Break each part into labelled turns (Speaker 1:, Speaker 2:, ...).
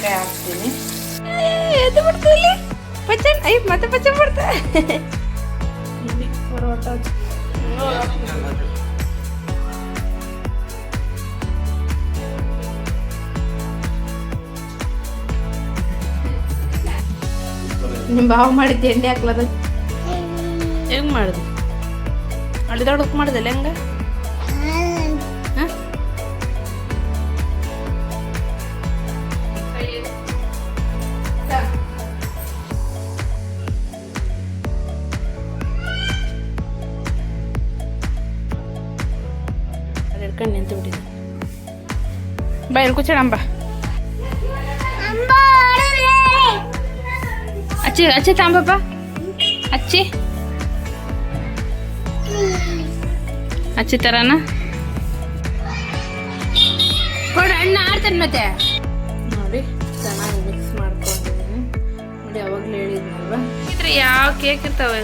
Speaker 1: ಚಳಂಬ್ರೆಕಾಯಿ ಹಾಕ್ತೀನಿ. ಎದ್ದು ಬಿಡ್ತೀವಿ ಪಚ್ಚನ್ ಐ ಮತ್ತೆ ಪಚ್ಚನ್ ಬಿಡ್ತಾ ಪರೋಟ ನಿಮ್ಮ ಬಾವ ಮಾಡಿದ್ದು ಎಣ್ಣೆ ಹಾಕ್ಲದ ಹೆಂಗೆ ಮಾಡಿದ್ವಿ ಅಳಿದೊಡಕ್ ಮಾಡಿದಲ್ಲ ಹೆಂಗ ಅದು ಹಿಡ್ಕೊಂಡು ನಿಂತು ಬಿಟ್ಟಿದ್ದೆ ಬಾ ಇಲ್ಲಿ ಕೂಚೋಣಂಬ ಅಚ್ಚಿ ಅಚ್ಚಿ ತಾಂಬಪ್ಪ ಅಚ್ಚಿ ಅಚ್ಚಿ ತರನ ಕೊಡು ಅಣ್ಣ ಆಡ್ತಾನೆ ಮತ್ತೆ ನೋಡಿ ಚೆನ್ನಾಗಿ ಮಿಕ್ಸ್ ಮಾಡ್ಕೊಂಡಿದ್ದೀನಿ ನೋಡಿ ಯಾವಾಗಲೂ ಹೇಳಿದ್ನಲ್ವ ಇದ್ರೆ ಯಾವ ಕೇಕ್ ಇರ್ತಾವೆ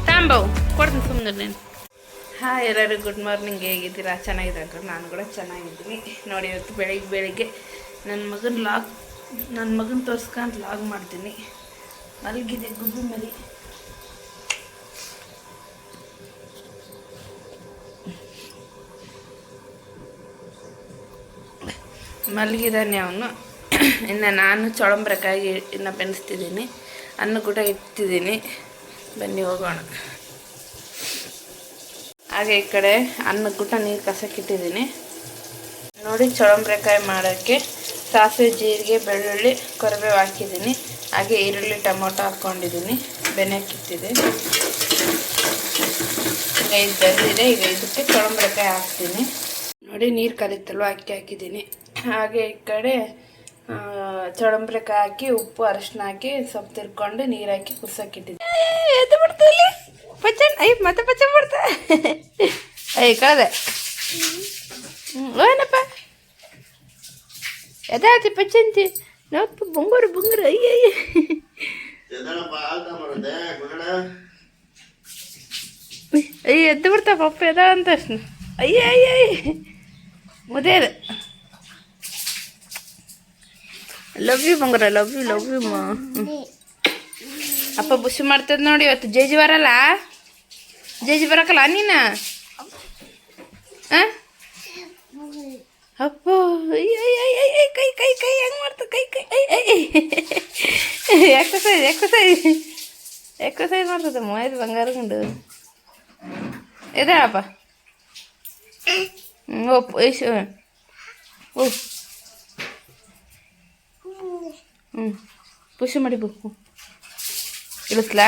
Speaker 1: ತಾಂಬವು ಕೊಡ್ತೀನಿ ಸುಮ್ಮನೆ ನೀನು. ಹಾಂ ಎಲ್ಲರೂ ಗುಡ್ ಮಾರ್ನಿಂಗ್, ಹೇಗಿದ್ದೀರಾ? ಚೆನ್ನಾಗಿದೆ ಅಂಕ ನಾನು ಕೂಡ ಚೆನ್ನಾಗಿದ್ದೀನಿ. ನೋಡಿ ಇವತ್ತು ಬೆಳಿಗ್ಗೆ ನನ್ನ ಮಗನ ತೋರಿಸ್ಕೊಂಡು ಲಾಗ್ ಮಾಡ್ತೀನಿ. ಮಲಗಿದೆ ಗುಬ್ಬಿ ಮರಿ. ಮಲಗಿದ್ದಾನೆ ಅವನು. ಇನ್ನು ನಾನು ಚಳಂಬ್ರೆಕಾಯಿ ಇನ್ನು ಬೆಳೆಸ್ತಿದ್ದೀನಿ, ಅನ್ನ ಕೂಡ ಇಡ್ತಿದ್ದೀನಿ. ಬನ್ನಿ ಹೋಗೋಣ. ಹಾಗೆ ಈ ಕಡೆ ಅನ್ನ ಕೂಡ ನೀರು ಕಸಕ್ಕಿಟ್ಟಿದ್ದೀನಿ. ನೋಡಿ ಚಳಂಬ್ರೆಕಾಯಿ ಮಾಡೋಕ್ಕೆ ಸಾಸಿವೆ, ಜೀರಿಗೆ, ಬೆಳ್ಳುಳ್ಳಿ, ಕರಿಬೇವು ಹಾಕಿದ್ದೀನಿ. ಹಾಗೆ ಈರುಳ್ಳಿ, ಟೊಮೊಟೊ ಹಾಕ್ಕೊಂಡಿದ್ದೀನಿ. ಬೆನೆಕ್ಕಿಟ್ಟಿದೆ. ಈಗ ಇದು ಬೆಂದಿದೆ. ಈಗ ಇದಕ್ಕೆ ಚಳಂಬ್ರೆಕಾಯಿ ಹಾಕ್ತೀನಿ. ನೋಡಿ ನೀರು ಕಲಿತಲ್ವ ಅಕ್ಕಿ ಹಾಕಿದ್ದೀನಿ. ಹಾಗೆ ಈ ಕಡೆ ಚಳಂಬ್ರೆಕಾಯಿ ಹಾಕಿ ಉಪ್ಪು ಅರಿಶಿನ ಹಾಕಿ ಸ್ವಲ್ಪ ತಿರ್ಕೊಂಡು ನೀರು ಹಾಕಿ ಕುದಿಸೋಕ್ಕಿಟ್ಟಿದ್ದೀನಿ. ಎದ್ದು ಬಿಡ್ತೀವಿ ಪಚ್ಚನ್ ಐ ಮತ್ತೆ ಪಚ್ಚನ್ ಬಿಡ್ತಾ ಐ ಕಳೆದೆ ಏನಪ್ಪ ಎದಾತಿ ಪಚ್ಚಂತಿ ನೋಪ್ಪ ಬೊಂಗರು ಅಯ್ಯ ಅಯ್ಯ ಎದ್ದು ಬಿಡ್ತಾ ಪಪ್ಪ ಎದ ಅಂತ ಅಯ್ಯ ಮುದೇದು ಲವ್ ಯು ಬಂಗಾರ, ಲವ್ ಯು ಮಾ. ಅಪ್ಪ ಬುಷಿ ಮಾಡ್ತದ ನೋಡಿ. ಇವತ್ತು ಜೇಜಿ ಬರಲ್ಲ, ಜೇಜಿ ಬರಕಲ್ಲ ನೀನು ಅಪ್ಪ ಕೈ ಕೈ ಕೈ ಹೆಂಗೆ ಮಾಡ್ತ ಕೈ ಕೈ ಎಕ್ಸಸೈಸ್ ಮಾಡ್ತದಮ್ಮ. ಇದು ಬಂಗಾರ ಗುಂಡು ಎದೇಳಪ್ಪ. ಒಪ್ಪು ಐಸು ಪುಷಿ ಮಾಡಿ ಬು ಇಳಿಸ್ಲಾ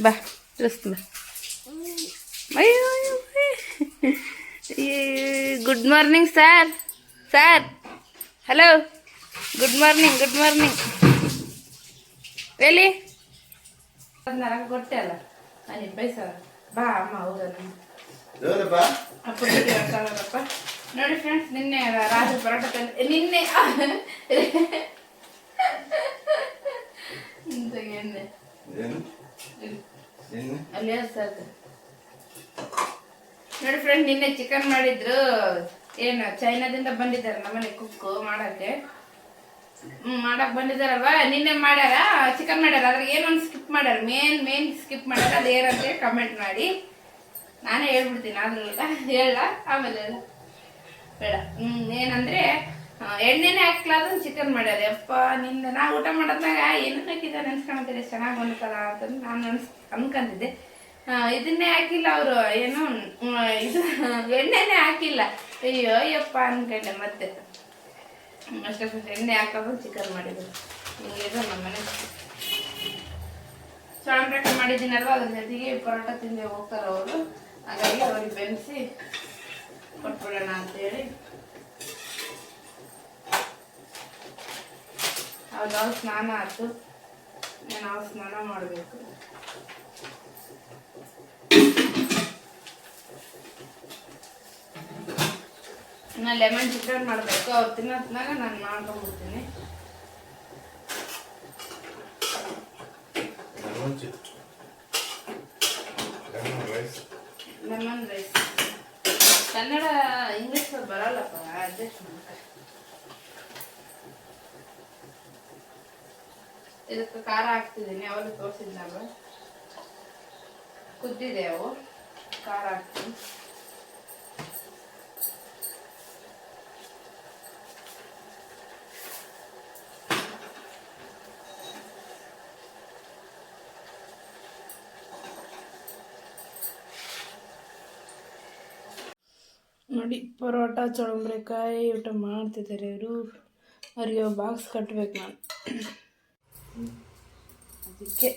Speaker 1: ಬಾ ಇಳಿಸ್ತೀನಿ ಬಾ. ಅಯ್ಯೋ good morning sir hello good morning ಎಲ್ಲಿ ನನಗೆ ಗೊತ್ತೇ ಅಲ್ಲ ನಾನು ಬೈಸ ಬಾ ಅಮ್ಮ ಹೌದಾ ಅಪ್ಪ ನೋಡಿ ಫ್ರೆಂಡ್ಸ್, ನಿನ್ನೆ ರಾಜ ಪರೋಟ ನಿನ್ನೆ ಅಲ್ಲಿ ಸರ್ ನೋಡಿ ಫ್ರೆಂಡ್, ನಿನ್ನೆ ಚಿಕನ್ ಮಾಡಿದ್ರು. ಏನು ಚೈನಾದಿಂದ ಬಂದಿದ್ದಾರೆ ನಮ್ಮನೆ ಕುಕ್ಕು ಮಾಡಕ್ಕೆ ಬಂದಿದ್ದಾರಲ್ವ. ನಿನ್ನೆ ಮಾಡ್ಯಾರ ಚಿಕನ್ ಮಾಡ್ಯಾರ. ಅದ್ರಾಗ ಏನೊಂದು ಸ್ಕಿಪ್ ಮಾಡ್ಯಾರ, ಮೇನ್ ಸ್ಕಿಪ್ ಮಾಡ್ಯಾರ. ಅದು ಏನಂತ ಕಮೆಂಟ್ ಮಾಡಿ. ನಾನೇ ಹೇಳ್ಬಿಡ್ತೀನಿ ಅದ್ರಲ್ಲ ಹೇಳ ಆಮೇಲೆ ಬೇಡ. ಏನಂದ್ರೆ ಎಣ್ಣೆನೇ ಹಾಕ್ಲಾದ ಚಿಕನ್ ಮಾಡ್ಯಾರ. ಯಪ್ಪ ನಿನ್ನೆ ನಾ ಊಟ ಮಾಡೋದಾಗ ಏನು ಹಾಕಿದ್ದ ನೆನ್ಸ್ಕೊಳ್ತೀರಿ ಚೆನ್ನಾಗಿ ಬಂದಲ್ಲ ಅಂತಂದು ನಾನು ಅನ್ಕೊಂತಿದ್ದೆ. ಇದನ್ನೇ ಹಾಕಿಲ್ಲ ಅವರು, ಏನು ಇದು ಎಣ್ಣೆನೇ ಹಾಕಿಲ್ಲ. ಅಯ್ಯೋ ಯಪ್ಪ ಅನ್ಕೊಂಡೆ. ಮತ್ತೆ ಅಷ್ಟೇ ಎಣ್ಣೆ ಹಾಕೋದು ಚಿಕನ್ ಮಾಡಿದ್ರು. ಹಿಂಗೆ ನಮ್ಮನೆ ಚಳಂಬ್ರೆಕಾಯಿ ಮಾಡಿದ್ದೀನಲ್ವ, ಅದ್ರ ಜೊತೆಗೆ ಪರೋಟ ತಿಂದೆ ಹೋಗ್ತಾರೆ ಅವರು. ಹಾಗಾಗಿ ಅವ್ರಿಗೆ ಬೆನ್ಸಿ ಕೊಟ್ಬಿಡೋಣ ಅಂತೇಳಿ ಅವ್ರು ಸ್ನಾನ ಆಯ್ತು. ನಾವು ಸ್ನಾನ ಮಾಡಬೇಕು. ನಾನು ಲೆಮನ್ ಚಿಕನ್ ಮಾಡಬೇಕು. ಅವ್ರು ತಿನ್ನೋತ್ನಾಗ ನಾನು ಮಾಡ್ಕೊಂಡ್ಬಿಡ್ತೀನಿ. ಲೆಮನ್ ರೈಸ್ ಕನ್ನಡ ಇಂಗ್ಲೀಷ್ ಬರಲ್ಲಪ್ಪ, ಅಡ್ಜಸ್ಟ್ ಮಾಡ್ತಾರೆ. ಇದಕ್ಕೆ ಖಾರ ಹಾಕ್ತಿದ್ದೀನಿ, ಅವಾಗ ತೋರಿಸಿದ್ನಲ್ವ, ಕುದ್ದಿದೆ ಅವು, ಖಾರ ಹಾಕ್ತೀನಿ. ನೋಡಿ ಪರೋಟ ಚಳಂಬ್ರೆಕಾಯಿ ಊಟ ಮಾಡ್ತಿದ್ದಾರೆ ಇವರು. ಅವ್ರಿಗೆ ಬಾಕ್ಸ್ ಕಟ್ಟಬೇಕು ನಾನು, ಅದಕ್ಕೆ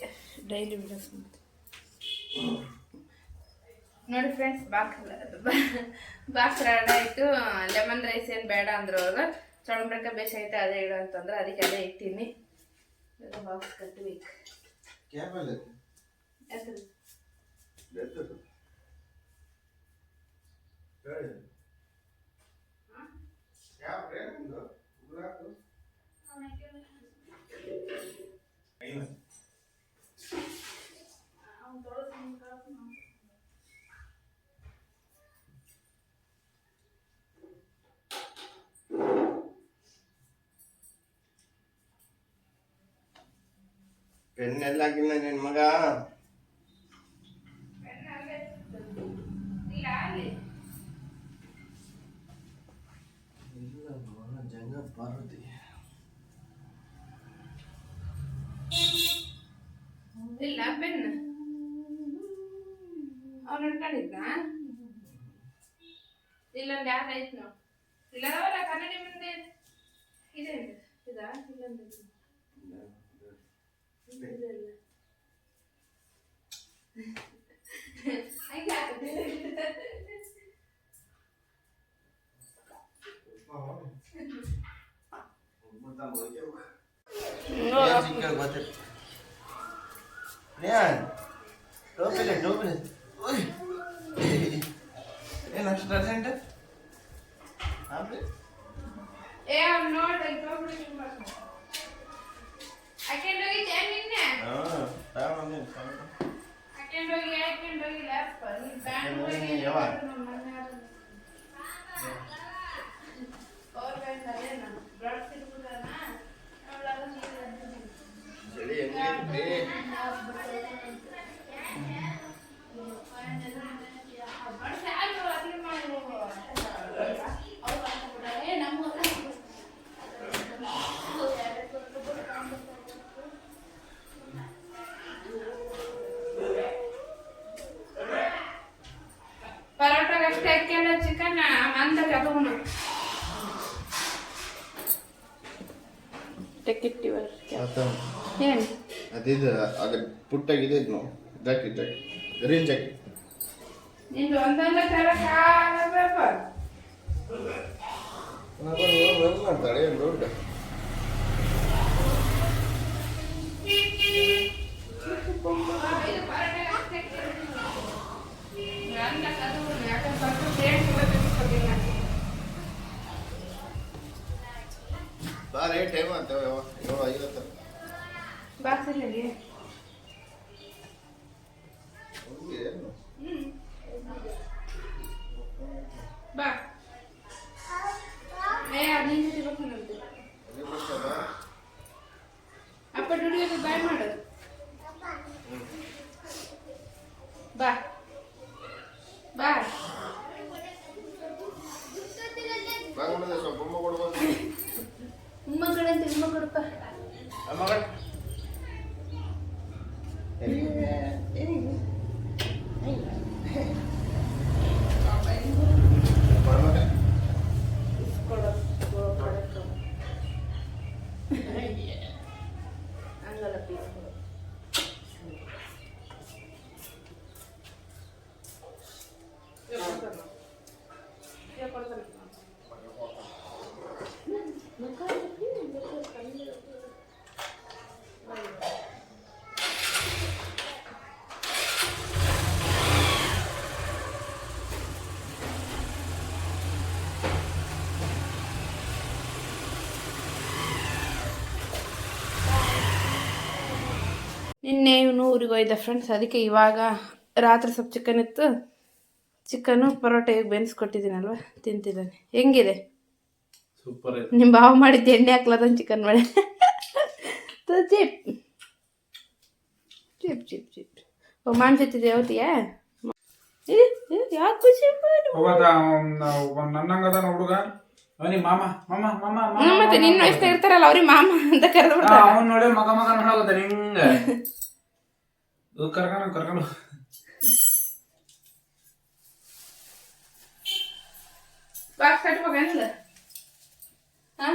Speaker 1: ಡೈಲಿ ವಿಡಿಯೋಸ್ ಮಾಡ್ತೀನಿ. ನೋಡಿ ಫ್ರೆಂಡ್ಸ್, ಬಾಕ್ಸ್ ರೆಡಿ ಆಯಿತು. ಲೆಮನ್ ರೈಸ್ ಏನು ಬೇಡ ಅಂದ್ರು ಅವರು, ಚಳಂಬ್ರೆಕಾಯಿ ಬೇಸೈತೆ ಅದೇ ಇಡು ಅಂತಂದ್ರೆ ಅದಕ್ಕೆ ಅದೇ ಇಟ್ಟಿನಿ. ಬಾಕ್ಸ್ ಕಟ್ಟಬೇಕು.
Speaker 2: ಪೆನ್ನೆಲ್ಲ ಹಾಕಿಲ್ಲ ನಿನ್ ಮಗ. ಜಂಗ ಪಾರ್ವತಿ
Speaker 1: ಇಲ್ಲ ಪೆನ್ ಅವ್ನು ಹಿಡ್ಕೊಂಡಿದ್ದ. ಇಲ್ಲೊಂದು ಯಾವ್ದು ಐತ್ ನಾವು, ಇಲ್ಲದವಲ್ಲ ಕನ್ನಡಿ ಮುಂದೆ ಇದೆ. ಇದಾ ಇಲ್ಲೊಂದು
Speaker 2: ಏನು ಅಷ್ಟು ಅರ್ಜೆಂಟ್? ಚಳಿ ಹೆಂಗೈತಿ?
Speaker 1: ಪರೋಟಗಷ್ಟೇ ಹಾಕ್ಯಲ್ಲ ಚಿಕನ್ ಅಂದಾಗ ಅದನ್ನು ಏನು
Speaker 2: ಅದಿದು ಅದು ಪುಟ್ಟಾಗಿದೆ ನಾವು ಜಾಕೆಟ್ ಗ್ರೀನ್ ಜಾಕೆಟ್
Speaker 1: ನಿಂದು ಒಂದೊಂದು ಥರ ಕಾಲಬೇಕ
Speaker 2: ಮಾಡ್ತಾಳೆ ದೊಡ್ಡ ಬಾರೇ ಟೈಮ್ ಅಂತ 7:50
Speaker 1: ಬಾಕ್ಸ್ ಇಲ್ಲ ಬಾ ಅಪ್ಪ ದುಡಿಯೋದು ಬಾಯ್ ಮಾಡೋದು ಬಾ ಬಾ
Speaker 2: ಸ್ವಲ್ಪ ಉಮ್ಮ ಕೊಡ್ಬೋದು.
Speaker 1: ಉಮ್ಮಗಳಂತೆ ಉಮ್ಮ ಕೊಡಪ್ಪ
Speaker 2: ಮಗಳ
Speaker 1: ನಿನ್ನೆ ಇವನು ಊರಿಗೆ ಹೋಯ್ದ ಫ್ರೆಂಡ್ಸ್, ಅದಕ್ಕೆ ಇವಾಗ ರಾತ್ರಿ ಸ್ವಲ್ಪ ಚಿಕನ್ ಇತ್ತು, ಚಿಕನ್ನು ಪರೋಟ ಈಗ ಬೆನ್ಸ್ಕೊಟ್ಟಿದ್ದೀನಲ್ವ ತಿಂತಿದ್ದಾನೆ. ಹೆಂಗಿದೆ?
Speaker 2: ಸೂಪರ್.
Speaker 1: ನಿಮ್ಮ ಬಾವ ಮಾಡಿದ್ದು ಎಣ್ಣೆ ಹಾಕ್ಲದಂಗೆ ಚಿಕನ್ ಮಾಡಿ ಚಿಪ್ ಚಿಪ್ ಚಿಪ್ ಚಿಪ್ ಮಾಡ್ತಿದ್ದೆ ಯಾವತ್ತಿಯಾ ಯಾಕೆ ಖುಷಿ
Speaker 3: ನನ್ನಂಗದ ಹುಡುಗ ಅವನಿ ಮಾಮ ಮಾಮ ಮಾಮ
Speaker 1: ಮತ್ತೆ ನಿನ್ನ ವಯಸ್ಸಾಗ ಇರ್ತಾರಲ್ಲ ಅವ್ರಿಗೆ ಮಾಮ ಅಂತ ಕರೆದು
Speaker 3: ಅವನ್ ನೋಡಿ ಮಗ ಮಗ ನೋಡಾಗತ್ತ ಹಿಂಗ ಕರ್ಕೊಂಡು
Speaker 1: ಬಾಕ್ಸ್ ಕಟ್ಬೇಕಂದ ಹಾ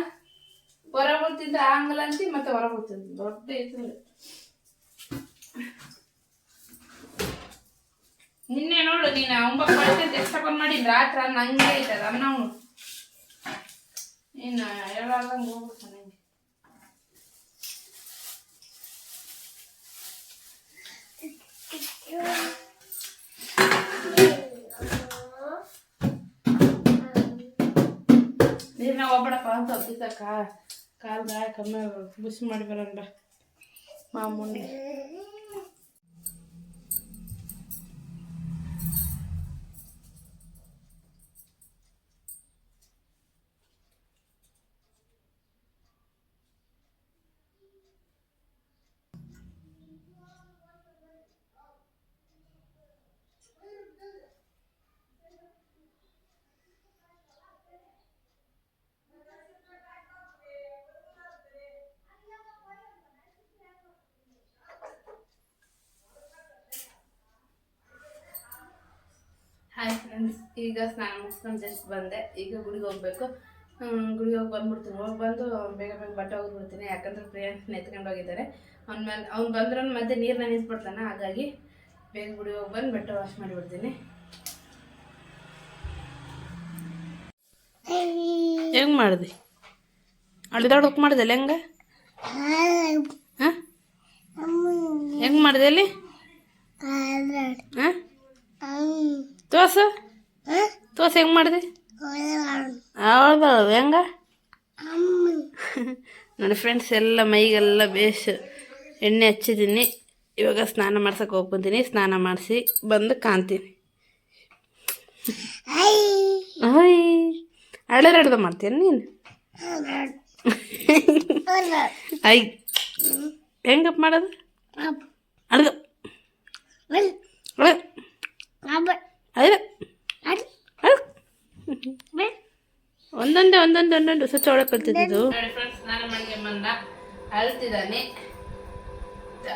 Speaker 1: ಹೊರ ಬರ್ತಿದ್ದ ಆಂಗಲ ಅಂತಿ ಮತ್ತೆ ಹೊರ ಬರ್ತಿದ್ದ ದೊಡ್ಡ ಐತಿ ನಿನ್ನೆ ನೋಡು ನೀನು 9 ಪರ್ಸೆಂಟ್ ಎಷ್ಟು ತಗೊಂಡ್ ಮಾಡಿದ್ ರಾತ್ರಿ ನಂಗೆ ಐತದ ನಾವು ಇನ್ನು ಹೇಳಂಗೆ ಹೋಗ್ಬೇಕು ನಂಗೆ ನೀರ್ನ ಹೋಗ್ಬೇಡಪ್ಪ ಅಂತ ಹತ್ತಿದ್ದ ಕಾಲ್ದ ಕಮ್ಮಿ ಬಿಸಿ ಮಾಡಿ ಬರೋಣ ಮಾಮೂಲಿ ಹಾಯ್ ಫ್ರೆಂಡ್ಸ್, ಈಗ ಸ್ನಾನ ಮುಗಿಸ್ಕೊಂಡು ಜಸ್ಟ್ ಬಂದೆ. ಈಗ ಗುಡಿಗೆ ಹೋಗ್ಬೇಕು. ಗುಡಿಗೆ ಹೋಗಿ ಬಂದ್ಬಿಡ್ತೀನಿ. ಹೋಗಿ ಬಂದು ಬೇಗ ಬೇಗ ಬಟ್ಟೆ ಹೋಗ್ಬಿಡ್ತೀನಿ. ಯಾಕಂದ್ರೆ ಪ್ರಿಯಾಂಕ್ ಎತ್ಕೊಂಡು ಹೋಗಿದ್ದಾರೆ. ಅವ್ನು ಬಂದ್ರೂ ಮತ್ತೆ ನೀರನ್ನ ನಿಂತ್ಬಿಡ್ತಾನೆ. ಹಾಗಾಗಿ ಬೇಗ ಗುಡಿಗೆ ಹೋಗಿ ಬಂದು ಬಟ್ಟೆ ವಾಶ್ ಮಾಡಿಬಿಡ್ತೀನಿ. ಹೆಂಗೆ ಮಾಡಿದೆ? ಅಳಿದಾಡೋಕೆ ಮಾಡಿದೆಲ್ಲ ಹೆಂಗೆ? ಹಾಂ ಹೆಂಗೆ ಮಾಡಿದೆ ಅಲ್ಲಿ? ಹಾಂ ತೋರ್ಸು ಹೆಂಗೆ ಮಾಡಿದೆ? ಹೌದು ಹೆಂಗ ನನ್ನ ಫ್ರೆಂಡ್ಸ್ ಎಲ್ಲ ಮೈಗೆಲ್ಲ ಬೇಸ್ ಎಣ್ಣೆ ಹಚ್ಚಿದ್ದೀನಿ. ಇವಾಗ ಸ್ನಾನ ಮಾಡ್ಸಕ್ಕೆ ಹೋಗ್ಕೊಂತೀನಿ. ಸ್ನಾನ ಮಾಡಿಸಿ ಬಂದು ಕಾಣ್ತೀನಿ. ಅಯ್ಯ ಅಳರಾಡ್ದ ಮಾಡ್ತೀನಿ ನೀನು. ಐ ಹೆಂಗಪ್ಪ ಮಾಡೋದು? ಅಡ್ಗ ಒಂದೊಂದು ಸ್ವಚ್ಛ ಒಳಗೆ ಕಲ್ತಿದ್ದು. ಸ್ನಾನ ಮಾಡ್ಕೊಂಬಂದ ಅಳ್ತಿದ್ದಾನೆ.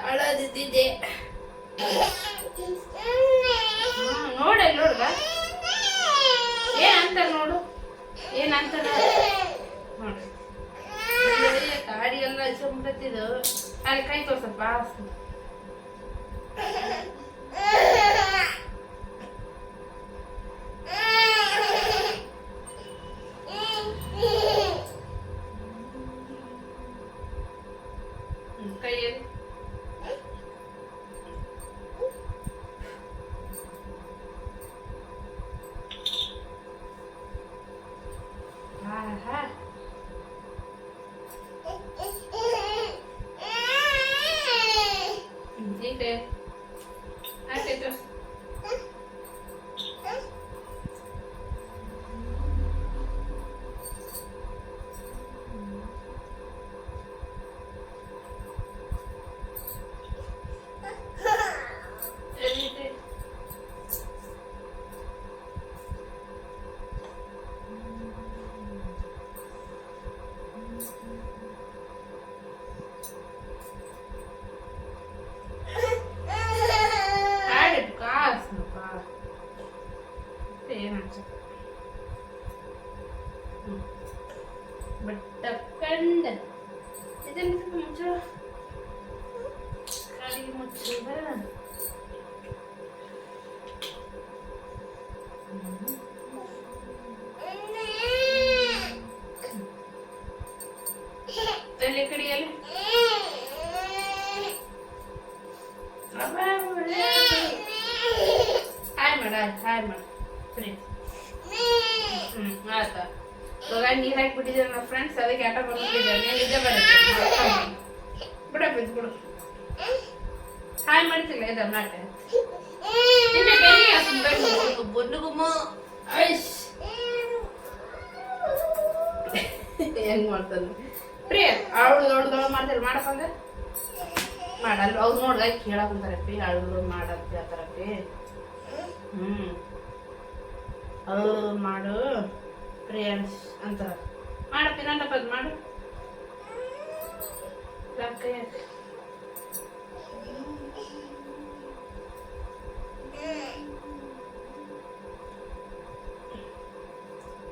Speaker 1: ಅಳದಿದ್ದೆ ನೋಡ ನೋಡ್ಗ ಏನಂತ ನೋಡು ಏನಂತ ಗಾಡಿ ಎಲ್ಲ ಇಸ್ಕೊಂಡ್ಬಿಟ್ಟಿದ್ದು. ಅಲ್ಲಿ ಕೈ ತೋರ್ಸಪ್ಪ. ಕೈಯಲ್ಲಿ ಬಟ್ಟಕ್ಕಂಡ ಇದನ್ನು ಮುಚ್ಚು ಕಾಲಿಗೆ ಮುಚ್ಚುವ. ತಲೆ ಕಡಿಯಲ್ಲ ಹಾಯ್ ಮಾಡ ಆಯ್ತಾ. ಇವಾಗ ನೀರು ಹಾಕಿಬಿಟ್ಟಿದ್ದಾರೆ ನಮ್ಮ ಫ್ರೆಂಡ್ಸ್. ಅದಕ್ಕೆ ಆಟ ಬಂದ್ಬಿಟ್ಟಿದ್ದಾರೆ. ನಿದ್ದೆ ಬರುತ್ತೆ. ಬಿಡಪ್ಪ ಬಿಡು. ಹಾಯ್ ಮಾಡ್ತಿಲ್ಲ ಇದ ಮಾಟ ಬೊಂಡುಗುಮ್ಮ ಐಶ್ ಹೆಂಗ್ ಮಾಡ್ತಾನೆ ಪ್ರಿಯ ಅವಳು ಮಾಡ್ತಾರೆ ಮಾಡಪ್ಪ ಅಂದ್ರೆ ಮಾಡಲ್ಲ ಅವ್ರು ನೋಡ್ದಾಗ ಕೇಳಕ್ಕಂತಾರಪ್ಪಿ ಅವಳು ಮಾಡಂತ ಹೇಳ್ತಾರಪ್ಪಿ ಅವಳು ಮಾಡು ಪ್ರಿಯನ್ಸ್ ಅಂತಾರ ಮಾಡಪ್ಪಿ ನಂಟಪ್ಪ ಅದು ಮಾಡು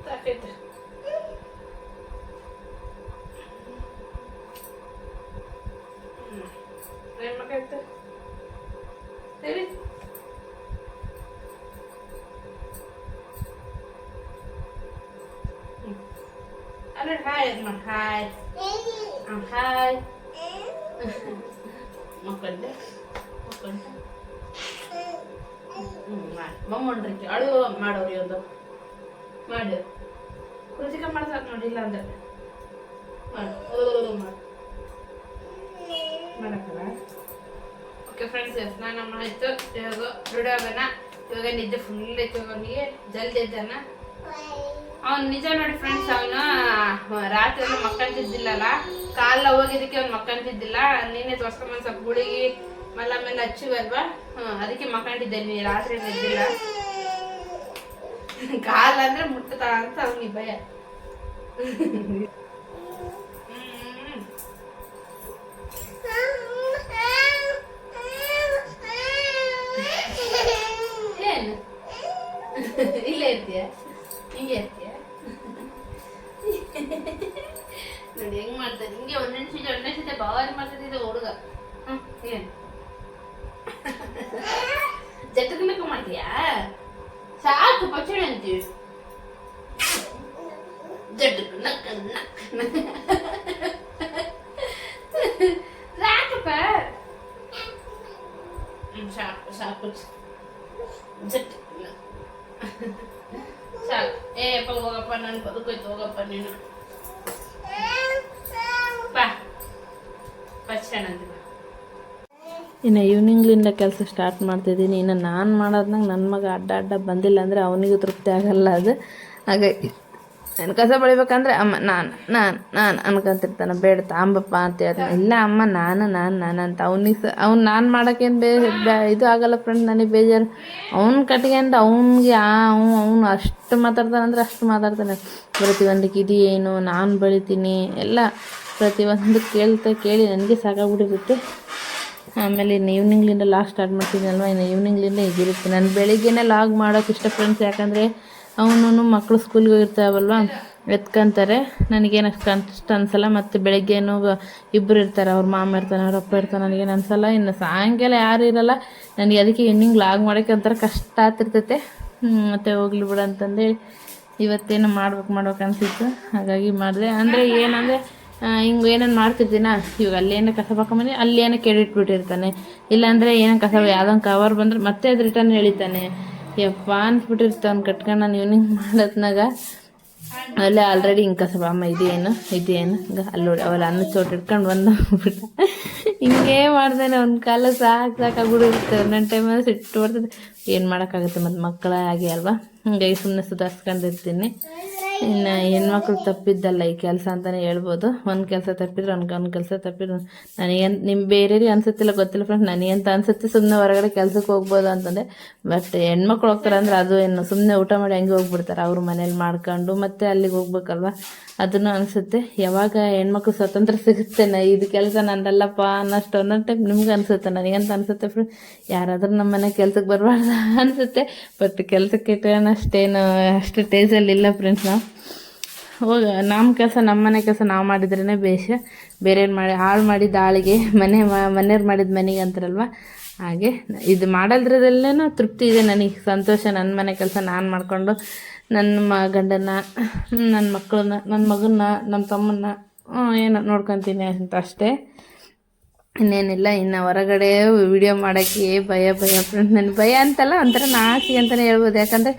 Speaker 1: ಸಾಕೈತೆ ಏನ್ ಮಾಡಾಕೈತೆ ಹೇಳಿ ಅಲ್ಲ ಹಾಯ್ ಅಮ್ಮ ಹಾಯ್ ಹಾಯ್ ಮಕ್ಕಂಡೆ ಮಮ್ಮಣ್ರಿಗೆ ಅಳು ಮಾಡೋರಿ ಒಂದು ಮಾಡಿ ಕೃಷಿಕ ಮಾಡ್ಸಾಕ್ ನೋಡಿ ಇಲ್ಲ ಅಂದ್ರೆ ಮಾಡಕ್ಕಲ್ಲ ಓಕೆ ಫ್ರೆಂಡ್ಸ್ ಸ್ನಾನ ಆಯ್ತು ಇವಾಗ ಬಿಡೋಗನ ಇವಾಗ ನಿದ್ದೆ ಫುಲ್ ಐತೆ ಅವನಿಗೆ ಜಲ್ದಿ ಇದ್ದಾನ ಅವ್ನು ನಿಜ ನೋಡಿ ಫ್ರೆಂಡ್ಸ್ ಅವನು ರಾತ್ರಿ ಎಲ್ಲ ಮಕ್ಕಂತಿದ್ದಿಲ್ಲಲ್ಲ ಕಾಲ ಹೋಗಿದ್ದಕ್ಕೆ ಅವ್ನು ಮಕ್ಕಂತಿದ್ದಿಲ್ಲ ನೀನೇ ತೋರ್ಸ್ಕೊಂಬಂದು ಸ್ವಲ್ಪ ಗುಳಿಗೆ ಮಲ್ಲ ಮೇಲೆ ಹಚ್ಚಿವಲ್ವಾ ಅದಕ್ಕೆ ಮಕ್ಕಂಡಿದ್ದೆ ನೀ ರಾತ್ರಿ ನಿದ್ದಿಲ್ಲ ಕಾಲ ಅಂದ್ರೆ ಮುಟ್ಟುತ್ತಾ ಅಂತ ಅವನಿಗೆ ಭಯ ಏನು ಇಲ್ಲೇ ಇರ್ತೀಯ ಹಿಂಗೆ ಇರ್ತೀಯ ನೋಡಿ ಹೆಂಗ್ ಮಾಡ್ತಾರೆ ಹಿಂಗೆ ಒಂದೊಂದ್ ಸೀತೆ ಭಾರಿ ಮಾಡ್ತಿದ್ದೆ ಹುಡುಗ ಏನು ಜಟ್ಟಕ್ಕೆ ಮಾಡ್ತೀಯಾ ಸಾಕು ಪಚಡಿ ಅಂತೀವಿ ಜಟ್ಟಕ್ಕೆ ನಕ್ಕ ಸಾಕಪ್ಪ ಸಾಕು ಸಾಕು ಜಟ್ ಸಾಕು ಏಪ್ಪ ಹೋಗಪ್ಪ ನಾನು ಬದುಕೋಯ್ತು ಹೋಗಪ್ಪ ನೀನು ಬಾ ಪಚಡಿ ಅಂತೀವಿ
Speaker 4: ಇನ್ನು ಈವ್ನಿಂಗ್ಲಿಂದ ಕೆಲಸ ಸ್ಟಾರ್ಟ್ ಮಾಡ್ತಿದ್ದೀನಿ. ಇನ್ನು ನಾನು ಮಾಡೋದ್ನಾಗ ನನ್ನ ಮಗ ಅಡ್ಡ ಬಂದಿಲ್ಲ ಅಂದರೆ ಅವನಿಗೂ ತೃಪ್ತಿ ಆಗಲ್ಲ. ಅದು ಹಾಗಾಗಿ ನಾನು ಕಸ ಬೆಳಿಬೇಕಂದ್ರೆ ಅಮ್ಮ ನಾನು ಅನ್ಕೊಂತಿರ್ತಾನೆ, ಬೇಡ ತಾಂಬಪ್ಪ ಅಂತ ಹೇಳ್ತಾನೆ. ಇಲ್ಲ ಅಮ್ಮ ನಾನು ಅಂತ ಅವ್ನಿಗೆ ಅವ್ನು ನಾನು ಮಾಡೋಕ್ಕೇನು ಇದು ಆಗಲ್ಲ ಫ್ರೆಂಡ್, ನನಗೆ ಬೇಜಾರು. ಅವ್ನು ಕಟ್ಕೊಂಡು ಅವ್ನಿಗೆ ಅವ್ನು ಅಷ್ಟು ಮಾತಾಡ್ತಾನೆ ಅಂದರೆ ಅಷ್ಟು ಮಾತಾಡ್ತಾನೆ. ಪ್ರತಿಯೊಂದಕ್ಕೆ ಇದು ಏನು ನಾನು ಬೆಳಿತೀನಿ ಎಲ್ಲ ಪ್ರತಿಯೊಂದು ಕೇಳಿ ನನಗೆ ಸಾಕಾಗ್ಬಿಟ್ಟಿರುತ್ತೆ. ಆಮೇಲೆ ಇನ್ನು ಈವ್ನಿಂಗ್ಲಿಂದ ಲಾಗ್ ಸ್ಟಾರ್ಟ್ ಮಾಡ್ತಿದ್ದೀನಲ್ವ, ಇನ್ನು ಈವ್ನಿಂಗ್ಲಿಂದ ಇದಿರುತ್ತೆ. ನಾನು ಬೆಳಿಗ್ಗೆನೇ ಲಾಗ್ ಮಾಡೋಕೆ ಇಷ್ಟ ಫ್ರೆಂಡ್ಸ್, ಯಾಕಂದರೆ ಅವನು ಮಕ್ಕಳು ಸ್ಕೂಲ್ಗೆ ಹೋಗಿರ್ತಾವಲ್ವ, ಎತ್ಕೊಂತಾರೆ. ನನಗೇನು ಅಷ್ಟು ಕಷ್ಟ ಅನಿಸಲ್ಲ. ಮತ್ತು ಬೆಳಗ್ಗೆನೂ ಇಬ್ಬರು ಇರ್ತಾರೆ, ಅವ್ರ ಮಾಮ ಇರ್ತಾನೆ, ಅವ್ರ ಅಪ್ಪ ಇರ್ತಾನೆ, ನನಗೇನು ಅನಿಸಲ್ಲ. ಇನ್ನು ಸಾಯಂಕಾಲ ಯಾರು ಇರಲ್ಲ ನನಗೆ, ಅದಕ್ಕೆ ಈವ್ನಿಂಗ್ ಲಾಗ್ ಮಾಡೋಕ್ಕೆ ಒಂಥರ ಕಷ್ಟ ಆಗ್ತಿರ್ತೈತೆ. ಮತ್ತು ಹೋಗ್ಲಿ ಬಿಡು ಅಂತಂದೇಳಿ ಇವತ್ತೇನು ಮಾಡ್ಬೇಕು ಅನಿಸಿತ್ತು, ಹಾಗಾಗಿ ಮಾಡಿದೆ. ಅಂದರೆ ಏನಂದರೆ ಹಿಂಗೆ ಏನೇನು ಮಾಡ್ತಿರ್ತೀನ, ಇವಾಗ ಅಲ್ಲೇನೋ ಕಸ ಬಾಕೊಂಬಂದು ಅಲ್ಲೇನೋ ಕೆಡಿಟ್ಬಿಟ್ಟಿರ್ತಾನೆ, ಇಲ್ಲಾಂದರೆ ಏನೋ ಕಸ ಯಾವುದೊಂದು ಕವರ್ ಬಂದರೆ ಮತ್ತೆ ಅದು ರಿಟರ್ನ್ ಎಳಿತಾನೆ. ಯಪ್ಪ ಅನ್ಸ್ಬಿಟ್ಟಿರ್ತಾನೆ ಕಟ್ಕೊಂಡು. ನಾನು ಈವ್ನಿಂಗ್ ಮಾಡೋದ್ನಾಗ ಅಲ್ಲೇ ಆಲ್ರೆಡಿ ಹಿಂಗೆ ಕಸ ಅಮ್ಮ ಇದೇನು ಅಲ್ಲಿ ನೋಡಿ ಅವೆಲ್ಲ ಅನ್ನ ಚೋಟ್ ಇಟ್ಕೊಂಡು ಬಂದ್ಬಿಟ್ಟ. ಹಿಂಗೇ ಮಾಡ್ದೇನೆ ಒಂದು ಕಾಲ ಸಾಕಾಗ್ಬಿಡಿರುತ್ತೆ. ಒಂದೊಂದು ಟೈಮಲ್ಲಿ ಸಿಟ್ಟು ಬರ್ತದೆ, ಏನು ಮಾಡೋಕ್ಕಾಗುತ್ತೆ, ಮತ್ತು ಮಕ್ಕಳ ಹಾಗೆ ಅಲ್ವಾ. ಹಿಂಗಾಗಿ ಸುಮ್ಮನೆ ಸುಧಾರಿಸ್ಕೊಂಡಿರ್ತೀನಿ. ಇನ್ನು ಹೆಣ್ಮಕ್ಳು ತಪ್ಪಿದ್ದಲ್ಲ ಈ ಕೆಲಸ ಅಂತಲೇ ಹೇಳ್ಬೋದು. ಒಂದು ಕೆಲಸ ತಪ್ಪಿದ್ರೆ ಒಂದು ಕೆಲಸ ತಪ್ಪಿದ್ರು ನನಗೇನು, ನಿಮ್ಮ ಬೇರೆಯವ್ರಿಗೆ ಅನ್ಸುತ್ತಿಲ್ಲ ಗೊತ್ತಿಲ್ಲ ಫ್ರೆಂಡ್ಸ್, ನನಗಂತ ಅನ್ಸುತ್ತೆ ಸುಮ್ಮನೆ ಹೊರಗಡೆ ಕೆಲ್ಸಕ್ಕೆ ಹೋಗ್ಬೋದು ಅಂತಂದರೆ. ಬಟ್ ಹೆಣ್ಮಕ್ಳು ಹೋಗ್ತಾರೆ ಅಂದರೆ ಅದು ಏನು ಸುಮ್ಮನೆ ಊಟ ಮಾಡಿ ಹಂಗೆ ಹೋಗ್ಬಿಡ್ತಾರೆ, ಅವ್ರ ಮನೇಲಿ ಮಾಡ್ಕೊಂಡು ಮತ್ತೆ ಅಲ್ಲಿಗೆ ಹೋಗ್ಬೇಕಲ್ವ, ಅದನ್ನು ಅನಿಸುತ್ತೆ. ಯಾವಾಗ ಹೆಣ್ಮಕ್ಳು ಸ್ವತಂತ್ರ ಸಿಗುತ್ತೆ, ಇದು ಕೆಲಸ ನಂದಲ್ಲಪ್ಪ ಅನ್ನೋಷ್ಟು ಒಂದೊಂದು ಟೈಮ್ ನಿಮ್ಗೆ ಅನಿಸುತ್ತೆ, ನನಗಂತ ಅನಿಸುತ್ತೆ ಫ್ರೆಂಡ್. ಯಾರಾದರೂ ನಮ್ಮ ಮನೆ ಕೆಲ್ಸಕ್ಕೆ ಬರಬಾರ್ದು ಅನಿಸುತ್ತೆ. ಬಟ್ ಕೆಲಸಕ್ಕೆ ಅಷ್ಟು ಟೇಜಲ್ಲಿ ಇಲ್ಲ ಫ್ರೆಂಡ್ಸ್. ನಾವು ನಮ್ಮ ಕೆಲಸ ನಮ್ಮ ಮನೆ ಕೆಲಸ ನಾವು ಮಾಡಿದ್ರೇ ಬೇಷ, ಬೇರೆಯವ್ರು ಮಾಡಿ ಹಾಳು ಮಾಡಿದ ಆಳಿಗೆ ಮನೆಯವ್ರು ಮಾಡಿದ ಮನೆಗೆ ಅಂತಾರಲ್ವ, ಹಾಗೆ ಇದು ಮಾಡೋದ್ರದಲ್ಲೇನೋ ತೃಪ್ತಿ ಇದೆ ನನಗೆ, ಸಂತೋಷ. ನನ್ನ ಮನೆ ಕೆಲಸ ನಾನು ಮಾಡಿಕೊಂಡು ನನ್ನ ಗಂಡನ, ನನ್ನ ಮಕ್ಕಳನ್ನ, ನನ್ನ ಮಗನ್ನ, ನಮ್ಮ ತಮ್ಮನ್ನ ಏನೋ ನೋಡ್ಕೊತೀನಿ ಅಂತ ಅಷ್ಟೇ, ಇನ್ನೇನಿಲ್ಲ. ಇನ್ನು ಹೊರಗಡೆ ವಿಡಿಯೋ ಮಾಡೋಕ್ಕೆ ಭಯ ಫ್ರೆಂಡ್. ನನಗೆ ಭಯ ಅಂತಲ್ಲ, ಒಂಥರ ನಾಚಿಕೆ ಅಂತಲೇ ಹೇಳ್ಬೋದು. ಯಾಕಂದರೆ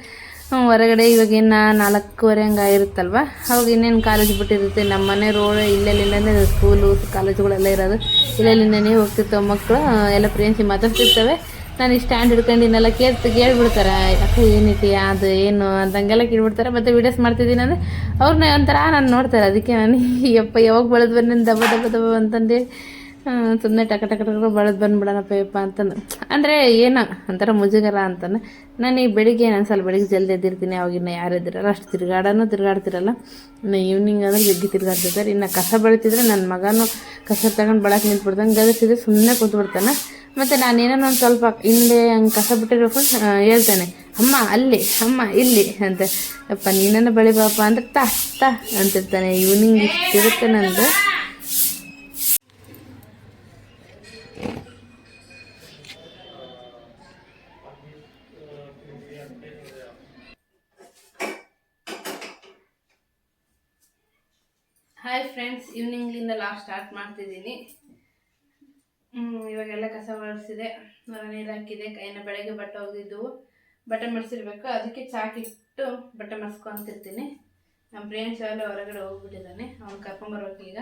Speaker 4: ಹೊರಗಡೆ ಇವಾಗಿನ್ನು 4:15 ಹಂಗೆ ಆಗಿರುತ್ತಲ್ವ, ಅವಾಗ ಇನ್ನೇನು ಕಾಲೇಜ್ ಬಿಟ್ಟಿರುತ್ತೆ. ನಮ್ಮ ಮನೆ ರೋಡ್ ಇಲ್ಲೆಲ್ಲಿಂದನೇ ಸ್ಕೂಲು ಕಾಲೇಜುಗಳೆಲ್ಲ ಇರೋದು, ಇಲ್ಲೆಲ್ಲಿಂದನೇ ಹೋಗ್ತಿರ್ತವೆ ಮಕ್ಕಳು ಎಲ್ಲ ಫ್ರೆಂಡ್ಸಿಗೆ ಮಾತಾಡ್ತಿರ್ತವೆ. ನಾನು ಈ ಸ್ಟ್ಯಾಂಡ್ ಹಿಡ್ಕೊಂಡಿನೆಲ್ಲ ಕೇಳ್ಬಿಡ್ತಾರೆ ಅಕ್ಕ ಏನಿಟಿ ಅದು ಏನು ಅಂತಂಗೆಲ್ಲ ಕೇಳ್ಬಿಡ್ತಾರೆ. ಮತ್ತು ವೀಡಿಯೋಸ್ ಮಾಡ್ತಿದ್ದೀನಿ ಅಂದರೆ ಅವ್ರನ್ನ ಒಂಥರ ನಾನು ನೋಡ್ತಾರೆ. ಅದಕ್ಕೆ ನಾನು ಯಪ್ಪ ಯಾವಾಗ ಬೆಳೆದು ಬನ್ನಿ ದಬ್ಬ ದಬ್ಬ ದಬ್ಬ ಅಂತಂದು ಸುಮ್ಮನೆ ಟಕ ಟಕ ಟಕ ಬೆಳೆದು ಬಂದ್ಬಿಡೋಣಪ್ಪ ಯಪ್ಪ ಅಂತಂದು. ಅಂದರೆ ಏನೋ ಒಂಥರ ಮುಜುಗರ ಅಂತಾನೆ. ನಾನು ಈಗ ಬೆಳಿಗ್ಗೆ ಏನು ಅನ್ಸಲ್ಲ, ಬೆಳಿಗ್ಗೆ ಜಲ್ದಿ ಎದ್ದಿರ್ತೀನಿ. ಅವಾಗಿನ್ನ ಯಾರು ಇದ್ದಿರಲ್ಲ, ಅಷ್ಟು ತಿರುಗಾಡ್ತಿರಲ್ಲ. ಇನ್ನು ಈವ್ನಿಂಗ್ ಅಂದರೆ ಜಗ್ಗಿ ತಿರುಗಾಡ್ತಿರ್ತಾರೆ. ಇನ್ನು ಕಸ ಬೆಳಿತಿದ್ರೆ ನನ್ನ ಮಗನೂ ಕಸ ತಗೊಂಡು ಬೆಳಕ್ಕೆ ನಿಂತ್ಬಿಡ್ತಾನೆ, ಗದರ್ಸಿದ್ರೆ ಸುಮ್ಮನೆ ಕೂತ್ಬಿಡ್ತಾನೆ. ಮತ್ತು ನಾನೇನೋ ಒಂದು ಸ್ವಲ್ಪ ಹಿಂದೆ ಹಂಗೆ ಕಸ ಬಿಟ್ಟಿರ್ಕೊಂಡು ಹೇಳ್ತಾನೆ, ಅಮ್ಮ ಅಲ್ಲಿ ಅಮ್ಮ ಇಲ್ಲಿ ಅಂತ. ಅಪ್ಪ ನೀನನ್ನು ಬೆಳಿಬಾಪ ಅಂದ್ರೆ ತಾ ಅಂತಿರ್ತಾನೆ. ಈವ್ನಿಂಗ್ ಇಷ್ಟಿರುತ್ತೆ ನಂದು. ಹಾಯ್ ಫ್ರೆಂಡ್ಸ್, ಈವ್ನಿಂಗ್ಲಿಂದ ಲಾಸ್ಟ್ ಸ್ಟಾರ್ಟ್ ಮಾಡ್ತಿದ್ದೀನಿ. ಇವಾಗೆಲ್ಲ ಕಸ ಒರೆಸಿದೆ, ನೀರು ಹಾಕಿದೆ, ಕೈನ ಬೆಳಗ್ಗೆ ಬಟ್ಟೆ ಒಗೆದಿದ್ದವು, ಬಟ್ಟೆ ಮಡಿಸಿರ್ಬೇಕು. ಅದಕ್ಕೆ ಚಾಕಿಟ್ಟು ಬಟ್ಟೆ ಮಡಿಸ್ಕೊಂತಿರ್ತೀನಿ. ನಮ್ಮ ಫ್ರೆಂಡ್ಸ್ ಎಲ್ಲ ಹೊರಗಡೆ ಹೋಗ್ಬಿಟ್ಟಿದ್ದಾನೆ, ಅವ್ನು ಕರ್ಕೊಂಬರ್ಬೇಕು ಈಗ.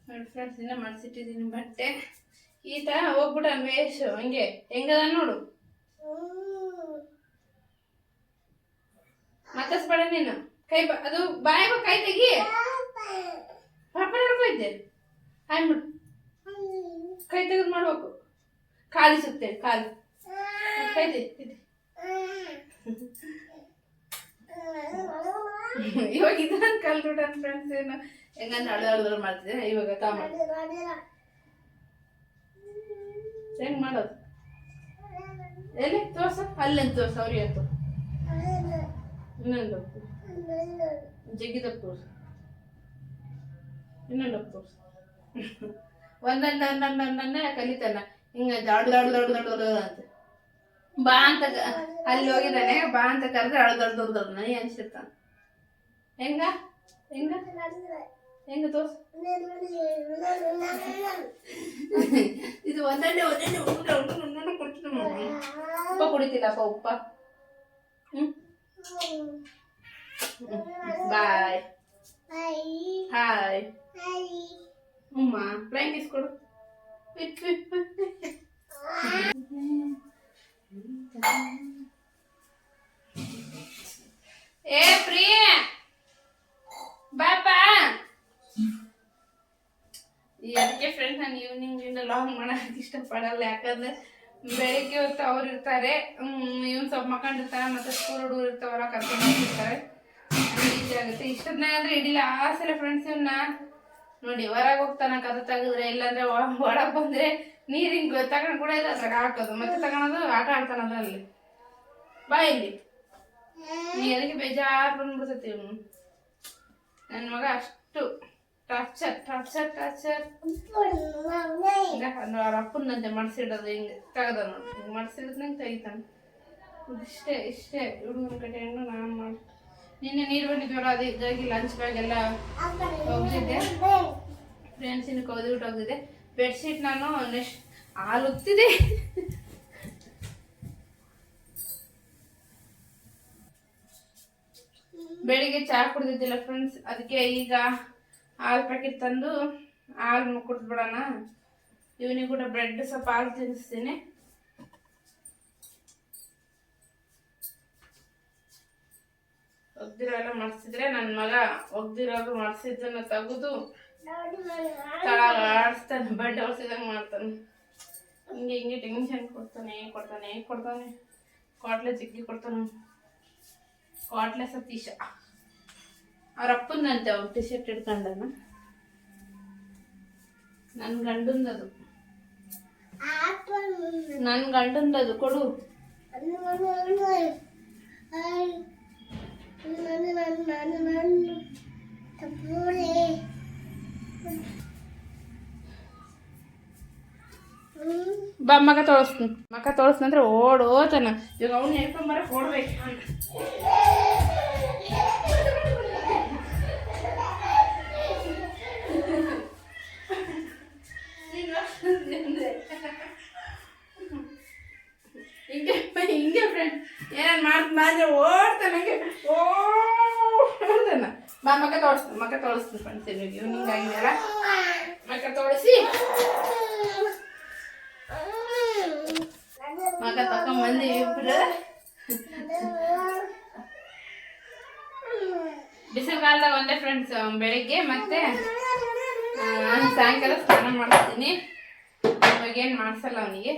Speaker 4: ನೋಡಿ ಫ್ರೆಂಡ್ಸ್, ಇನ್ನೂ ಮಡಿಸಿಟ್ಟಿದ್ದೀನಿ ಬಟ್ಟೆ. ಈತ ಹೋಗ್ಬಿಟ್ಟ ವೇಷ ಹಂಗೆ ಹೆಂಗದ ನೋಡು. ಮತ್ತಸ್ಬೇಡ ನೀನು, ಕೈ ಅದು ಬಾಯಾಗ ಕೈ ತೆಗಿ. ಪಾಪ ನೋಡ್ಕೊಯ್ತೆ ಆಯ್ಬಿಡು, ಕೈ ತೆಗೆದು ಮಾಡ್ಬೇಕು. ಖಾಲಿ ಸುತ್ತೇಳಿ ಖಾಲಿ ಕೈ ತೆಗಿ. ಇವಾಗ ಇದನ್ನ ಕಲ್ಬಿಟ್ಟ ಫ್ರೆಂಡ್ಸ್. ಏನು ಹೆಂಗಂದ್ರೆ ಅಳು ಮಾಡ್ತಿದ್ದೆ, ಇವಾಗ ತಾಮ ಹೆಂಗ್ ಮಾಡೋದು ಎಲ್ಲಿ ತೋರ್ಸ, ಅಲ್ಲೆಂತ ತೋರ್ಸ, ಅವ್ರಿಗೆ ಅಂತ ಇನ್ನೊಂದು ಜಗ್ಗಿದಪ್ಪ ತೋರ್ಸ, ಇನ್ನೊಂದಪ್ಪ ತೋರ್ಸ. ಒಂದೊಂದನ್ನೇ ಕಲಿತಾನ ಹಿಂಗ ದೊಡ್ಡ ದೊಡ್ಡ ದೊಡ್ಡ ದೊಡ್ಡ ಅಂತ. ಬಾ ಅಂತ ಅಲ್ಲಿ ಹೋಗಿದ್ದಾನೆ, ಬಾ ಅಂತ ಕರೆದ್ರೆ ಅಳು ದೊಡ್ಡ ದೊಡ್ಡ ದೊಡ್ಡ ನನಗೆ ಅನ್ಸಿರ್ತಾನ. ಹೆಂಗ ಹೆಂಗ ಹೆಂಗ ತೋರ್ಸ. ಇದು ಒಂದೊಂದೇ ಕೊಡ್ತೀನಿ. ಉಪ್ಪ ಕುಡಿತಿಲ್ಲಪ್ಪ ಉಪ್ಪ. ಬಾಯ್ ಹಾಯ್ ಅಮ್ಮ ಫ್ಲೈಂಗ್ ಇಸ್ಕೊಡು. ಏ ಪ್ರಿಯ ಬಾಪಾ. ಅದಕ್ಕೆ ಫ್ರೆಂಡ್ಸ್, ನಾನು ಈವ್ನಿಂಗ್ ಲಾಂಗ್ ಮಾಡೋಕೆ ಇಷ್ಟಪಡಲ್ಲ. ಯಾಕಂದ್ರೆ ಬೆಳಿಗ್ಗೆ ಹೊತ್ತು ಅವ್ರು ಇರ್ತಾರೆ, ಇವ್ನು ಸ್ವಲ್ಪ ಮಕ್ಕೊಂಡಿರ್ತಾನೆ, ಮತ್ತೆ ಸ್ಕೂಲ್ ಹುಡುಗರು ಇರ್ತಾವಲ್ಲ ಕರ್ಕೊಂಡು ಹೋಗಿರ್ತಾರೆ, ಈಸಿ ಆಗುತ್ತೆ. ಇಷ್ಟೊತ್ತಿನಾಗ ಅಂದ್ರೆ ಇಡಿಲ್ಲ ಆಸೆಲ್ಲ ಫ್ರೆಂಡ್ಸ್. ಇವನ್ನ ನೋಡಿ ಹೊರಗೆ ಹೋಗ್ತಾನ ಕದ ತೆಗೆದ್ರೆ, ಇಲ್ಲಾಂದ್ರೆ ಒಳಗೆ ಬಂದ್ರೆ ನೀರಿಂಗ್ ತಗೊಂಡು ಕೂಡ ಇಲ್ಲ ಅದ್ರಾಗ ಹಾಕೋದು, ಮತ್ತೆ ತಗೊಳೋದು, ಆಟ ಆಡ್ತಾನ ಅದ್ರಲ್ಲಿ. ಬಾ ಇಲ್ಲಿ, ನೀ ಅದಕ್ಕೆ ಬೇಜಾರು ಬಂದ್ಬಿಡ್ತೈತಿ ಇವನು ನನ್ನ ಮಗ. ಅಷ್ಟು ಟಾರ್ಚರ್ ಟಾರ್ಚರ್ ಟಾರ್ಚರ್. ಅವ್ರ ಅಪ್ಪನಂತೆ ಮಡ್ಸಿಡೋದು, ಹಿಂಗೆ ತೆಗದ ನೋಡಿ, ಹಿಂಗೆ ಮಡ್ಸಿಡೋದ್ನಂಗೆ ತೆಗಿತಾನೆ. ಇಷ್ಟೇ ಇಷ್ಟೇ ಹುಡುಗನ ಕಡೆ ಹೆಣ್ಣು ನಾನು ಮಾಡಿ. ನಿನ್ನೆ ನೀರು ಬಂದಿದ್ವಲ್ಲ, ಅದು ಇದಾಗಿ ಲಂಚ್ ಬ್ಯಾಗ್ ಎಲ್ಲ ಹೋಗ್ತಿದ್ದೆ ಫ್ರೆಂಡ್ಸ್, ಇನ್ನು ಕೌದಿಬಿಟ್ಟು ಹೋಗ್ತಿದ್ದೆ. ಬೆಡ್ಶೀಟ್ ನಾನು ನೆಕ್ಸ್ಟ್ ಹಾಲು ಉಗ್ತಿದ್ದೆ. ಬೆಳಿಗ್ಗೆ ಚಹಾ ಕುಡ್ದಿದ್ದಿಲ್ಲ ಫ್ರೆಂಡ್ಸ್, ಅದಕ್ಕೆ ಈಗ ಹಾಲು ಪ್ಯಾಕೆಟ್ ತಂದು ಹಾಲು ಕುಡಿದ್ಬಿಡೋಣ. ಇವನಿಗೆ ಕೂಡ ಬ್ರೆಡ್ ಸ್ವಲ್ಪ ಹಾಲು ತಿನ್ನಿಸ್ತೀನಿ. ಒಗ್ದಿರೋ ಎಲ್ಲ ಮಾಡಿಸಿದ್ರೆ ನನ್ನ ಮಗ ಒಗ್ದಿರೋದು ಮಾಡಿಸಿದ್ದನ್ನ ತೆಗೆದು ಆಡಿಸ್ತಾನೆ, ಬಡ್ಡೆ ಹೊಡ್ಸಿದಂಗೆ ಮಾಡ್ತಾನೆ. ಹಿಂಗೆ ಹಿಂಗೆ ಟೆನ್ಷನ್ ಕೊಡ್ತಾನೆ. ಕ್ವಾಟ್ಲೆ ಚಿಕ್ಕಿ ಕೊಡ್ತಾನೆ. ಕ್ವಾಟ್ಲೆ ಸತೀಶ ಅವ್ರ ಅಪ್ಪನಂತೆ ಅವ್ನು ಟಿ ಶರ್ಟ್ ಹಿಡ್ಕೊಂಡನ. ನನ್ನ ಗಂಡಂದದು, ನನ್ನ ಗಂಡಂದದು ಕೊಡು. ಬಾ ಮಗ ತೊಳಸ್ತೀನಿ, ಮಗ ತೊಳಸ್ನಂದ್ರೆ ಓಡೋತಾನ. ಇವಾಗ ಅವ್ನು ಹೇಳ್ಕೊಂಬರಕ್ಕೆ ಓಡ್ಬೇಕು.
Speaker 1: ಹಿಂಗೆ ಹಿಂಗೆ ಫ್ರೆಂಡ್ ಏನಾರು ಮಾಡಿದ್ರೆ ಓಡ್ತಾನೆ ಹಂಗೆ ಓಡ್ತಾನೆ. ಬಾ ಮಕ್ಕ ತೋರಿಸ್ತೀನಿ ಫ್ರೆಂಡ್ಸ್. ಈವ್ನಿಂಗ್ ಆಗಿದೆಯಲ್ಲ ಮಕ್ಕ ತೋರಿಸಿ ಮಕ್ಕ ತಕೊಂಡ್ಬಂದು ಇಬ್ರು ಬಿಸಿಲು ಕಾಲದಾಗ ಒಂದೇ ಫ್ರೆಂಡ್ಸ್. ಬೆಳಿಗ್ಗೆ ಮತ್ತೆ ಸಾಯಂಕಾಲ ಸ್ನಾನ ಮಾಡಿಸ್ತೀನಿ. ಇವಾಗೇನು ಮಾಡಿಸಲ್ಲ ಅವನಿಗೆ.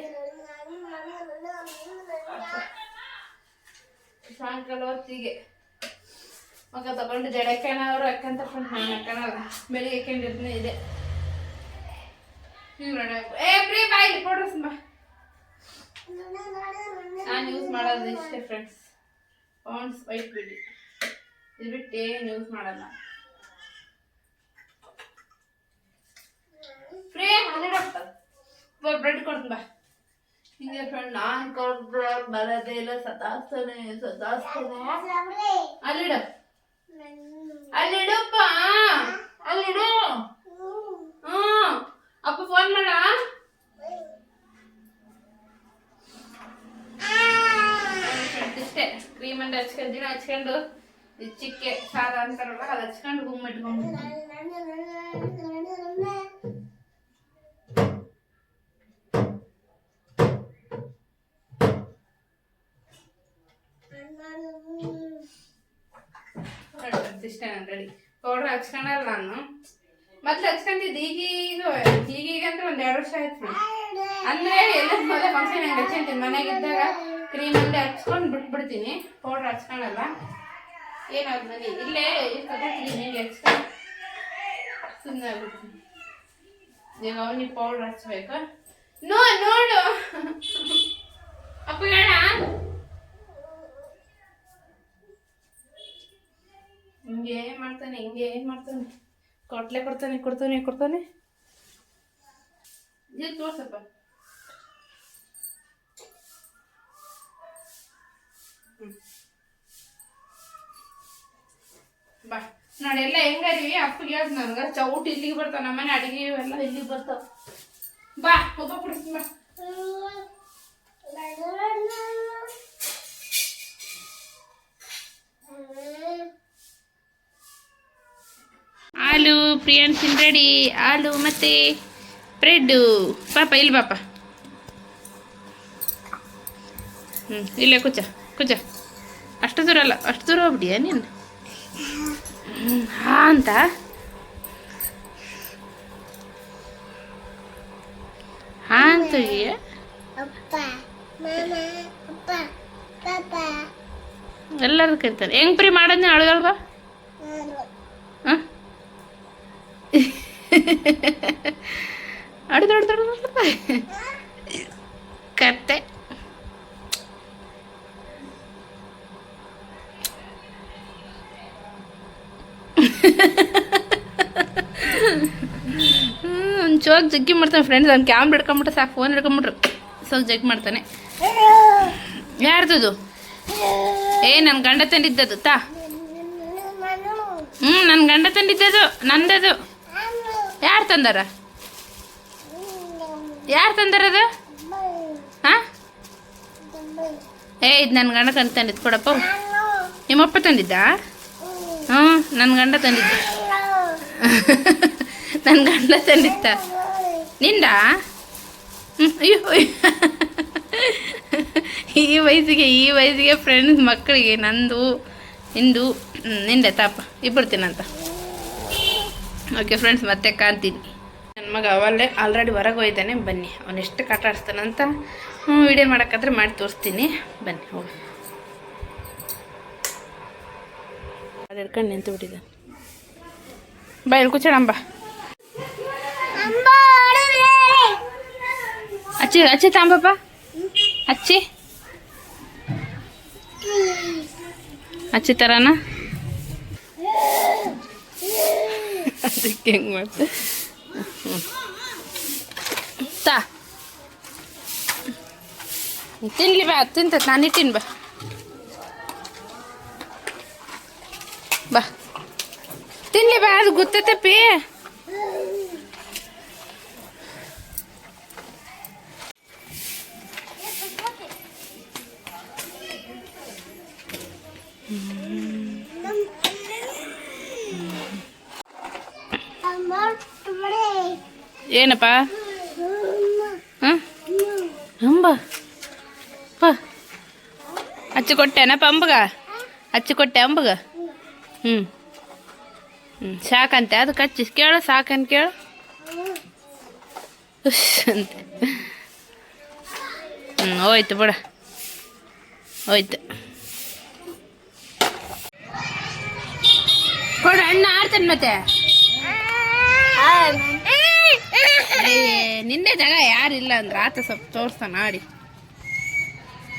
Speaker 1: ಸಾಯಂಕಾಲ ಹೊತ್ತಿಗೆ ಮಗ ತಗೊಂಡು ಜಡೆ ಹಾಕ್ಯಣವ್ರು ಹಾಕಂತ ಫ್ರೆಂಡ್ಸ್. ನಾನು ಹಾಕೋಣಲ್ಲ, ಬೆಳಿಗ್ಗೆ ಹಾಕೊಂಡಿರ್ತೀನಿ. ಇದೆ ಪ್ರೀ ಬಾಯ್ ಕೊಡ್ರಸ್ಮ. ನಾನು ಯೂಸ್ ಮಾಡೋದು ಇಷ್ಟೇ ಫ್ರೆಂಡ್ಸ್, ಪಾಂಡ್ಸ್ ವೈಟ್ ಬಿಡಿ. ಇದು ಬಿಟ್ಟು ಏನು ಯೂಸ್ ಮಾಡಲ್ಲ. ಫ್ರೀ ಬ್ರೆಡ್ ಕೊಡ್ತೀನಿ ಬಾ. ಹಿಂಗೆ ಫ್ರೆಂಡ್ ನಾನು ಕೊಡ್ರ ಬರೋದೇ ಇಲ್ಲ, ಸತಾಸ್ತಾನೆ. ಅಲ್ಲಿಡಪ್ಪ, ಅಲ್ಲಿಡು. ಅಪ್ಪ ಫೋನ್ ಮಾಡ. ಇಷ್ಟೇ ಕ್ರೀಮ್ ಅಂತ ಹಚ್ಕೊಂಡ್ ಹಚ್ಕೊಂಡು ಚಿಕ್ಕೆ ಸಾದ ಅಂತಾರಲ್ಲ ಅದು ಹಚ್ಕೊಂಡು ಗುಮ್ಮ ಇಟ್ಕೊಂಡು ಇಷ್ಟೇ. ನಾನು ರೆಡಿ. ಪೌಡ್ರ್ ಹಚ್ಕೊಂಡಲ್ಲ ನಾನು, ಮೊದ್ಲು ಹಚ್ಕೊಂಡಿದ್ದು. ಈಗೀಗ ಅಂದ್ರೆ ಒಂದ್ 2 ವರ್ಷ ಆಯ್ತು ಅಂದ್ರೆ. ಎಲ್ಲ ಮೊದಲ ಫಂಕ್ಷನ್ ಹೆಂಗೆ ಹಚ್ಕೊಂತೀನಿ ಮನೆಗಿದ್ದಾಗ ಕ್ರೀಮ್ ಅಲ್ಲೇ ಹಚ್ಕೊಂಡು ಬಿಟ್ಬಿಡ್ತೀನಿ. ಪೌಡ್ರ್ ಹಚ್ಕೊಳಲ್ಲ. ಏನಾದ್ರು ಮನೆ ಇಲ್ಲೇ ತಗೋತೀನಿ ಹಿಂಗೆ ಹಚ್ಕೊಂಡು ಸುಮ್ಮನೆ ಆಗ್ಬಿಡ್ತೀನಿ. ಈಗ ಅವನಿಗೆ ಪೌಡ್ರ್ ಹಚ್ಬೇಕು. ನೋಡು ಅಪ್ಪ ಹೇಳ. ಹಿಂಗೆ ಮಾಡ್ತಾನೆ ಕೊಟ್ಲೆ ಕೊಡ್ತಾನೆ. ಇದು ತೋರ್ಸಪ್ಪ. ಬಾ ನೋಡಿ ಎಲ್ಲ ಹೆಂಗಾರಿವಿ. ಅಪ್ಪಗೆ ಹೇಳ್ದು ನನಗೆ ಚೌಟ್ ಇಲ್ಲಿಗೆ ಬರ್ತಾವ, ನಮ್ಮನೆ ಅಡಿಗೆ ಎಲ್ಲ ಇಲ್ಲಿಗೆ ಬರ್ತಾವ. ಬಾ ಒಬ್ಬ ಕುಡಿಸ್ತೀನಿ ಬಾ. ಹಾಲು ಪ್ರಿಯಾನ್ಸಿನ್ ರೆಡಿ. ಹಾಲು ಮತ್ತೆ ಬ್ರೆಡ್ಡು. ಪಾಪ ಇಲ್ಲಿ ಪಾಪ. ಇಲ್ಲೇ ಕುಚ್ಚ ಅಷ್ಟು ದೂರ ಅಲ್ಲ, ಅಷ್ಟು ದೂರ ಹೋಗ್ಬಿಡಿಯಾ ನೀನು? ಹಾ ಅಂತ ಎಲ್ಲರೂ ಕರಿತಾರೆ. ಹೆಂಗ್ ಪ್ರೀ ಮಾಡೋದ್ ಅಳಗಲ್ವಾ? ಕತ್ತೆ ಒಂದು ಚೋಕ್ ಜಗ್ಗಿ ಮಾಡ್ತಾನೆ ಫ್ರೆಂಡ್ಸ್. ಅವ್ನು ಕ್ಯಾಮ್ರಾ ಹಿಡ್ಕೊಂಬಿಟ್ರೆ ಸಾಕು, ಫೋನ್ ಹಿಡ್ಕೊಂಬಿಟ್ರು ಸ್ವಲ್ಪ ಜಗ್ಗಿ ಮಾಡ್ತಾನೆ. ಯಾರ್ದು? ನನ್ನ ಗಂಡ ತಂದಿದ್ದದು ತಾ. ನನ್ನ ಗಂಡ ತಂದಿದ್ದದು, ನಂದದು. ಯಾರು ತಂದಾರ ಅದು? ಹಾಂ ಇದು ನನ್ನ ಗಂಡ ತಂದಿದ್ದು ಕೊಡಪ್ಪ. ನಿಮ್ಮಪ್ಪ ತಂದಿದ್ದ? ನನ್ನ ಗಂಡ ತಂದಿದ್ದ. ನನ್ನ ಗಂಡ ತಂದಿತ್ತ ನಿಂದ? ಅಯ್ಯೋ ಈ ವಯಸ್ಸಿಗೆ ಫ್ರೆಂಡ್ಸ್ ಮಕ್ಕಳಿಗೆ ನಂದು ನಿಂದು ನಿಂದೆ ತಾಪ ಇಬ್ಬರ್ತೀನಂತ. ಓಕೆ ಫ್ರೆಂಡ್ಸ್, ಮತ್ತೆ ಕಾಣ್ತೀನಿ. ನನ್ನ ಮಗ ಅವಲ್ಲೇ ಆಲ್ರೆಡಿ ಹೊರಗೆ ಹೋಯ್ತಾನೆ. ಬನ್ನಿ ಅವನು ಎಷ್ಟು ಕಾಟ ಆಡಿಸ್ತಾನಂತ ವಿಡಿಯೋ ಮಾಡೋಕ್ಕಾದ್ರೆ ಮಾಡಿ ತೋರಿಸ್ತೀನಿ. ಬನ್ನಿ ಹೋಗಿ. ಅದು ಹಿಡ್ಕೊಂಡು ನಿಂತು ಬಿಟ್ಟಿದ್ದ. ಬಾ ಇಲ್ಲಿ ಕೂಚೋಣಂಬ. ಅಚ್ಚಿ ತಾಂಬಪ್ಪ, ಅಚ್ಚಿ ತರಾನ. ಅದಕ್ಕೆ ಹೆಂಗೆ ಮಾಡ್ತ ತಾ ತಿನ್ಲಿ ಬಾ. ತಿಂತ ನಾನು ಇಟ್ಟಿನಿ ಬಾ ತಿನ್ಲಿ ಬಾ. ಅದು ಗೊತ್ತೈತಪ್ಪಿ.
Speaker 4: ಏನಪ್ಪ ಹಾಂ ಅಂಬ ಪ ಹಚ್ಚಿ ಕೊಟ್ಟೆನಪ್ಪ ಅಂಬಗ ಹಚ್ಚಿ ಕೊಟ್ಟೆ ಅಂಬಗ ಹ್ಞೂ ಸಾಕಂತೆ ಅದಕ್ಕೆ ಹಚ್ಚಿ ಕೇಳು ಸಾಕಂತ ಕೇಳು ಉಶ್ ಅಂತೆ ಹೋಯ್ತು ಬಿಡ ಹೋಯ್ತು ಕೊಡು ಅಣ್ಣ ಆಡ್ತಾನೆ ಮತ್ತೆ ನಿನ್ನೆ ಜಾಗ ಯಾರಿಲ್ಲ ಅಂದ್ರೆ ಆತ ಸ್ವಲ್ಪ ತೋರಿಸ್ತಾನ ಆಡಿ